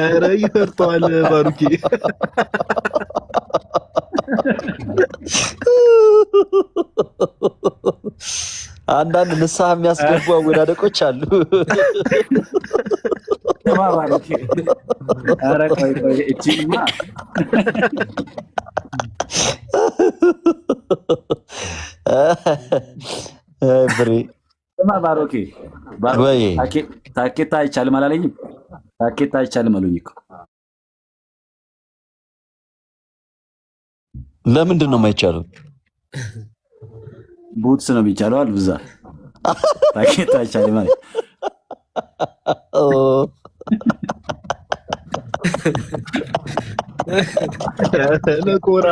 ኧረ ይፈርጠዋል ባሩኪ። አንዳንድ ንስሐ የሚያስገቡ አወዳደቆች አሉ። ብሬ ባሮኬ ታኬታ አይቻልም አላለኝም? ታኬታ አይቻልም አሉኝ እኮ። ለምንድን ነው የማይቻለው? ቡትስ ነው የሚቻለው አሉ እዛ። ታኬታ አይቻልም ማለት ነቆራ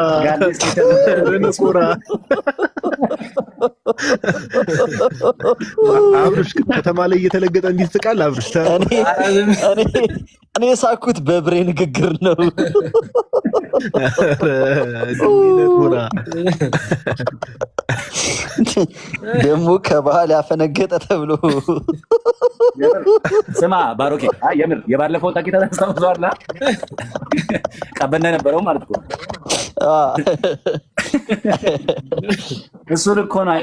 አብርሽ ከተማ ላይ እየተለገጠ እንዲህ ትቃል። አብርሽ እኔ ሳኩት በብሬ ንግግር ነው። ደግሞ ከባህል ያፈነገጠ ተብሎ ስማ ባሮኬ፣ የምር የባለፈው ታቂታ ታስታውሰዋል? ቀበና የነበረው ማለት ነው። እሱን እኮ ነው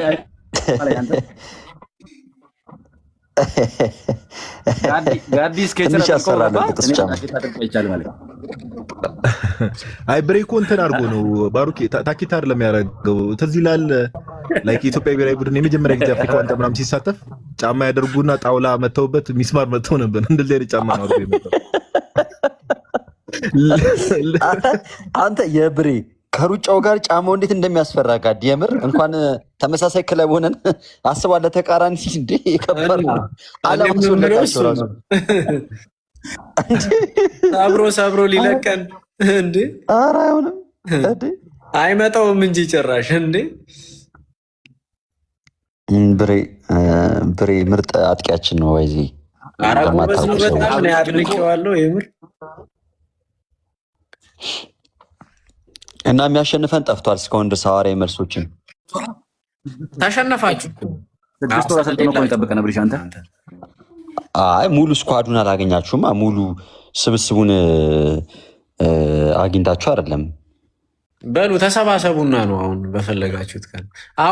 ጋዲ ብሬኮ እንትን አድርጎ ነው ባሩኬ። ታኬታ አይደለም ያደረገው። ትዝ ይላል ላይክ የኢትዮጵያ ብሔራዊ ቡድን የመጀመሪያ ጊዜ አፍሪካ ዋንጫ ምናምን ሲሳተፍ ጫማ ያደርጉና ጣውላ መተውበት ሚስማር መተው ነበር። እንደዚህ አይነት ጫማ ነው። አንተ የብሬ ከሩጫው ጋር ጫማው እንዴት እንደሚያስፈራ ጋድ የምር እንኳን ተመሳሳይ ክለብ ሆነን አስባለ ተቃራኒ እንዴ የከበር ነው። አላምሶለታቸው ራሱ ሳብሮ ሊለቀን እንዴ! ኧረ አይሆንም እንዴ አይመጣውም እንጂ ጭራሽ እንዴ! ብሬ ምርጥ አጥቂያችን ነው። ወይዚ ኧረ ጎበዝ ነው በጣም ነው ያድንቄዋለሁ የምር። እና የሚያሸንፈን ጠፍቷል እስካሁን ድረስ ሐዋርያዊ መልሶችን ተሸነፋችሁ። 6 ወር አሰልጥኖ እኮ ይጠብቀን ብሪሽ አንተ። አይ ሙሉ ስኳዱን አላገኛችሁማ። ሙሉ ስብስቡን አግኝታችሁ አይደለም። በሉ ተሰባሰቡና ነው አሁን በፈለጋችሁት ቀን።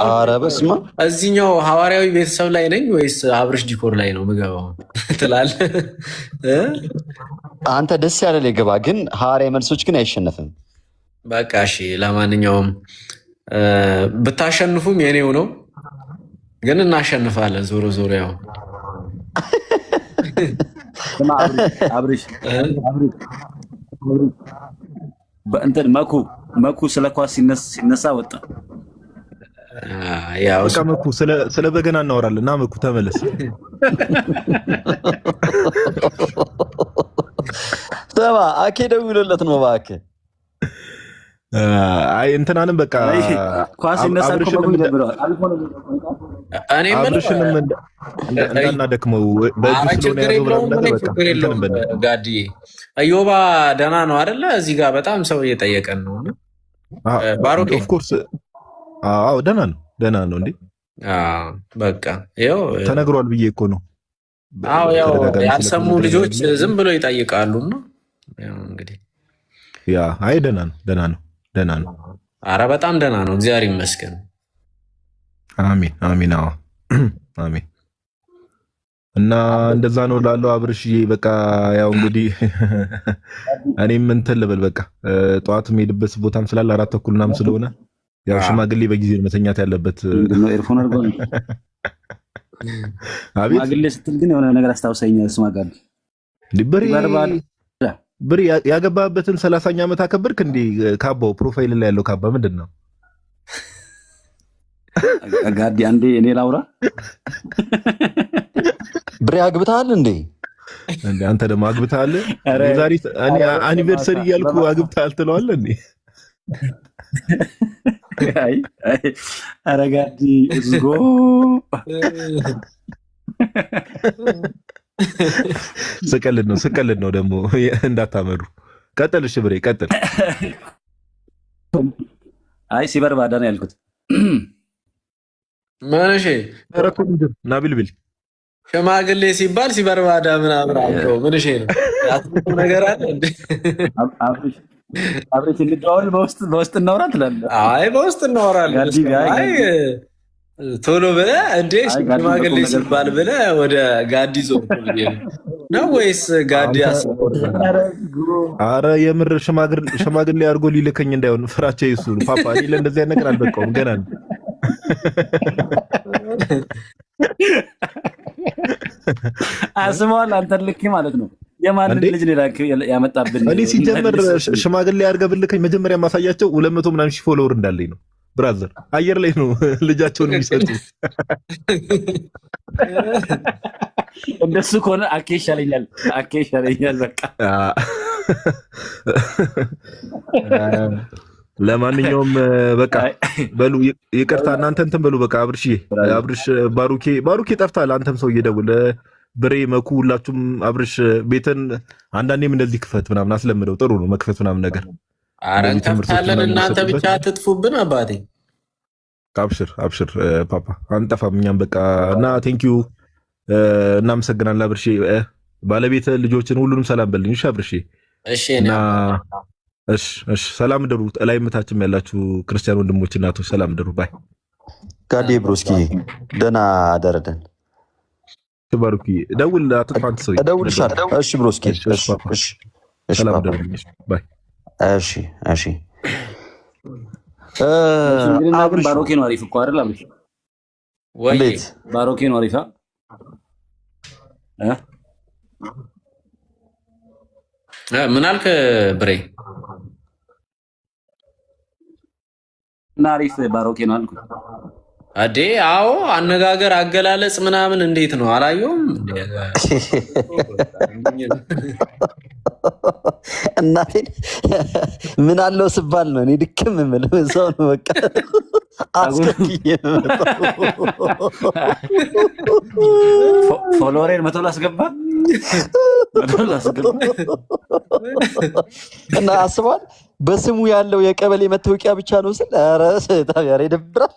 ኧረ በስመ አብ እዚህኛው ሐዋርያዊ ቤተሰብ ላይ ነኝ ወይስ አብርሽ ዲኮር ላይ ነው ምገባው ትላለህ? አንተ ደስ ያለ ላይ ገባ። ግን ሐዋርያዊ መልሶች ግን አይሸነፍም። በቃ እሺ፣ ለማንኛውም ብታሸንፉም የኔው ነው፣ ግን እናሸንፋለን። ዞሮ ዞሮ ያው አብርሽ በእንትን መኩ ስለ ኳስ ሲነሳ ወጣ። ያው በቃ መኩ ስለ በገና እናወራለን እና መኩ ተመለስ። ተባ አኬ ደውሎለት ነው እባክህ። አይ እንትናንም በቃ ኳስ ሲነሳ እኮ መኩ ይደብረዋል። አብርሽንም እንዳናደክመው በእጁ ስለሆነ ያዘው ብለን በቃ ጋዲ እዮባ ደህና ነው አይደለ? እዚህ ጋር በጣም ሰው እየጠየቀን ነው። ባሮኬ ኦፍ ኮርስ አዎ ደህና ነው እንዴ? በቃ ይኸው ተነግሯል ብዬ እኮ ነው። አዎ ያው ያልሰሙ ልጆች ዝም ብሎ ይጠይቃሉና ያው እንግዲህ ያ አይ ደህና ነው። አረ በጣም ደህና ነው፣ እግዚአብሔር ይመስገን። አሜን። አዎ አሜን። እና እንደዛ ነው ላለው አብርሽዬ። በቃ ያው እንግዲህ እኔም እንትን ልበል በቃ ጠዋት የምሄድበት ቦታም ስላለ 4:30 ምናምን ስለሆነ ያው ሽማግሌ በጊዜ መተኛት ያለበት ነው። ኤርፎን አድርጎ አቤት ሽማግሌ ስትል ግን የሆነ ነገር አስታውሰኛል። ሽማግሌ ብሬ ያገባበትን 30ኛ ዓመት አከበርክ እንዴ? ካባው ፕሮፋይል ላይ ያለው ካባ ምንድን ነው? ጋዲ አንዴ እኔ ላውራ። ብሬ አግብተሃል እንዴ? አንተ ደግሞ አግብተሃል? ዛሬ እኔ አኒቨርሰሪ እያልኩ አግብተሃል ትለዋለህ እንዴ? አይ ኧረ ጋዲ እዝጎ ስቀልድ ነው ደግሞ እንዳታመሩ። ቀጥል እሺ ብሬ ቀጥል። አይ ሲበርባዳ ነው ያልኩት። ማነሽ ናቢልብል ሽማግሌ ሲባል ሲበርባዳ ምናምን አልከው። ምንሽ ነው ያጥቁ ነገር አለ እንዴ? አብሬት እንደዋወል በውስጥ እናውራ ትላለህ። አይ በውስጥ እናወራለን። አይ ቶሎ ብለህ እንዴ ሽማግሌ ሲባል ብለህ ወደ ጋዲ ዞር ነው ወይስ ጋዲ አስቦ? አረ የምር ሽማግሌ አድርጎ ሊልከኝ እንዳይሆን ፍራቻ ይሱ ፓፓ። እኔ ለእንደዚህ ነገር አልበቃውም ገና ነው። አስበዋል አንተን ልክ ማለት ነው። የማንን ልጅ ነው ያመጣብን? እኔ ሲጀመር ሽማግሌ አድርገህ ብልከኝ መጀመሪያ ማሳያቸው 200 ምናምን ሺህ ፎሎወር እንዳለኝ ነው። ብራዘር አየር ላይ ነው ልጃቸውን የሚሰጡ። እንደሱ ከሆነ አኬ ይሻለኛል በቃ። ለማንኛውም በቃ በሉ ይቅርታ እናንተ እንትን በሉ በቃ። አብርሽ ባሩኬ ጠፍታል። አንተም ሰው እየደውል ብሬ መኩ ሁላችሁም አብርሽ ቤትን አንዳንዴም እንደዚህ ክፈት ምናምን አስለምደው። ጥሩ ነው መክፈት ምናምን ነገር። ኧረ እንከፍታለን እናንተ ብቻ አትጥፉብን አባቴ። አብሽር ፓፓ አንጠፋም እኛም በቃ። እና ቴንኪዩ እናመሰግናለን አብርሽ። ባለቤት ልጆችን ሁሉንም ሰላም በልኝ እሺ አብርሽ። እሺ ሰላም ደሩ። ላይ ምታችም ያላችሁ ክርስቲያን ወንድሞች እናቶች ሰላም ደሩ። ባይ ጋዴ ብሮስኪ ደህና ደረደን። ባሩኪ ደውል አትጥፋንት ሰው እደውልልሻለሁ። እሺ ብሮስኪ እሺ ሰላም ደሩ። ባይ እሺ አብርሽ ባሮኬ ነው አሪፍ እኮ አይደል? አብርሽ እንዴት ባሮኬ ነው አሪፍ ምን አልክ ብሬ? እና አሪፍ ባሮኬ ነው አልኩ አዴ። አዎ አነጋገር አገላለጽ ምናምን እንዴት ነው አላየውም? እናቴን ምን አለው ስባል ነው እኔ ድክም የምለው ሰው ነው። በቃ አስከኪ ፎሎሬን መቶ ላስገባ እና አስቧል። በስሙ ያለው የቀበሌ መታወቂያ ብቻ ነው ስል ኧረ ታዲያ ይደብራል።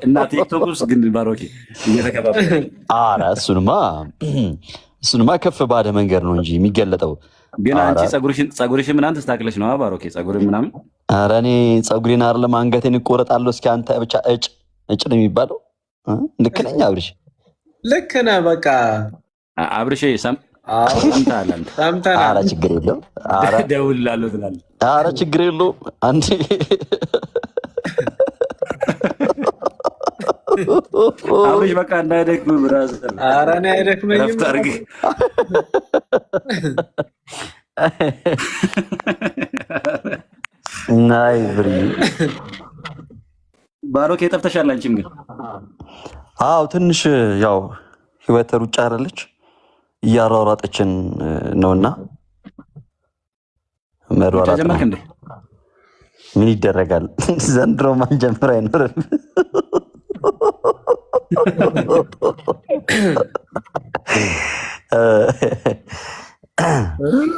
እና ቲክቶክ ውስጥ ግን ባሮኬ እየተከባበረ ኧረ እሱንማ ከፍ ባለ መንገድ ነው እንጂ የሚገለጠው። ግን አንቺ ጸጉርሽን ምናምን ተስተካክለሽ ነው ባሮኬ? ጸጉርን ምናምን ኧረ እኔ ጸጉሬን አይደለም አንገቴን እቆረጣለሁ። እስኪ አንተ ብቻ እጭ ነው የሚባለው። ልክ ነኝ አብርሽ? ልክ ነህ። በቃ አብርሽ ሰምተሃል? ኧረ ችግር የለውም እደውልልሃለሁ ትላለህ። ኧረ ችግር የለውም አንዴ አብርሽ በቃ እንዳይደክም ብራዘር። ኧረ እኔ አይደክመኝም። ረፍት አድርግ። ናይ ብሪ ባሮኬ ጠፍተሻል። አንቺም ግን አዎ ትንሽ ያው ህይወት ሩጫ አይደለች እያሯሯጠችን ነውና መሯሯጥ ጀመርክ እንዴ? ምን ይደረጋል ዘንድሮ ማን ጀምር አይኖርም።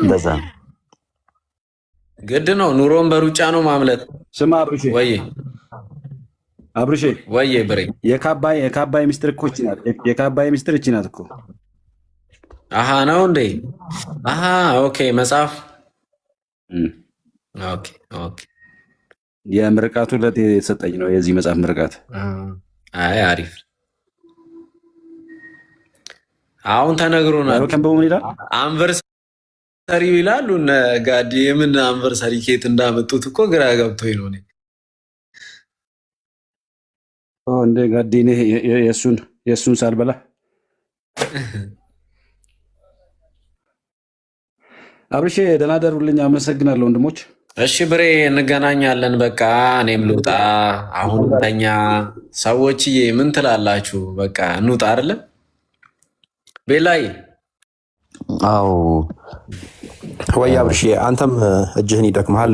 በዛ ግድ ነው። ኑሮን በሩጫ ነው ማምለጥ። ስማ አብርሽ ወይ አብርሽ ወይ ብሬ የካባይ ሚስጥር እኮ እቺ ናት። የካባይ ሚስጥር እቺ ናት እኮ። አሃ ነው እንዴ? አሃ ኦኬ። መጽሐፍ ኦኬ ኦኬ። የምርቃቱ ዕለት የተሰጠኝ ነው የዚህ መጽሐፍ ምርቃት። አይ አሪፍ። አሁን ተነግሮናል። ከንበምን ይላል አንቨርሰሪ ይላሉ እነ ጋዲ። የምን አንቨርሰሪ ኬት እንዳመጡት እኮ ግራ ገብቶኝ ነው። እንደ ጋዲ የእሱን ሳልበላ አብርሽ ደህና ደሩልኝ። አመሰግናለሁ ወንድሞች። እሺ ብሬ እንገናኛለን። በቃ እኔም ልውጣ አሁን ተኛ። ሰዎችዬ ምን ትላላችሁ? በቃ እንውጣ አይደለም ቤላይ? አዎ ወይ አብርሽ፣ አንተም እጅህን ይደክመሃል።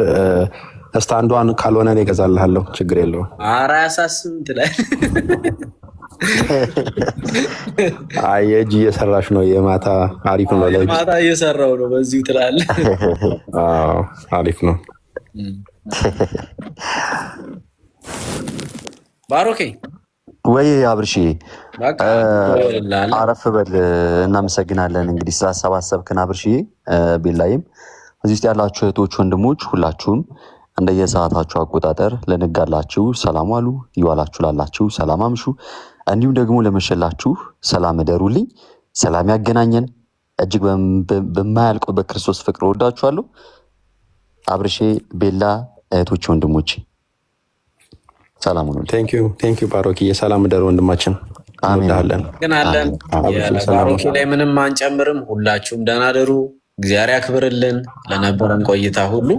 እስቲ አንዷን ካልሆነ እኔ እገዛልሃለሁ። ችግር የለውም። ኧረ አያሳስብም ትላለህ። አይ የእጅ እየሰራሽ ነው። የማታ አሪፍ ነው። የማታ እየሰራው ነው በዚሁ ትላለህ። አዎ አሪፍ ነው። ባሮኬ ወይ አብርሽ አረፍ በል። እናመሰግናለን እንግዲህ ስላሰባሰብክን አብርሽዬ። ቤላይም እዚህ ውስጥ ያላችሁ እህቶች ወንድሞች ሁላችሁም እንደየሰዓታችሁ አቆጣጠር ለነጋላችሁ ሰላም ዋሉ፣ ይዋላችሁ ላላችሁ ሰላም አምሹ፣ እንዲሁም ደግሞ ለመሸላችሁ ሰላም እደሩልኝ። ሰላም ያገናኘን። እጅግ በማያልቀው በክርስቶስ ፍቅር ወዳችኋለሁ። አብርሼ፣ ቤላ፣ እህቶች ወንድሞች ሰላም ሁኑ። ቴንክ ዩ ባሮኪ። የሰላም እደሩ ወንድማችን። አሜን። ግን አለን ባሮኪ ላይ ምንም አንጨምርም። ሁላችሁም ደህና ደሩ። እግዚአብሔር ያክብርልን። ለነበረን ቆይታ ሁሉ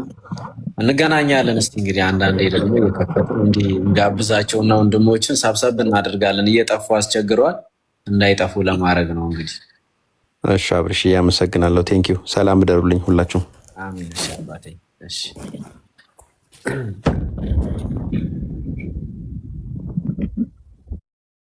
እንገናኛለን። እስቲ እንግዲህ አንዳንዴ ደግሞ የከፈቱ እንዲህ እንጋብዛቸውና ወንድሞችን ሰብሰብ እናደርጋለን። እየጠፉ አስቸግረዋል፣ እንዳይጠፉ ለማድረግ ነው እንግዲህ። እሺ አብርሽ፣ ያመሰግናለሁ። ቴንክ ዩ። ሰላም እደሩልኝ ሁላችሁም። አሜን። እሺ አባቴ። እሺ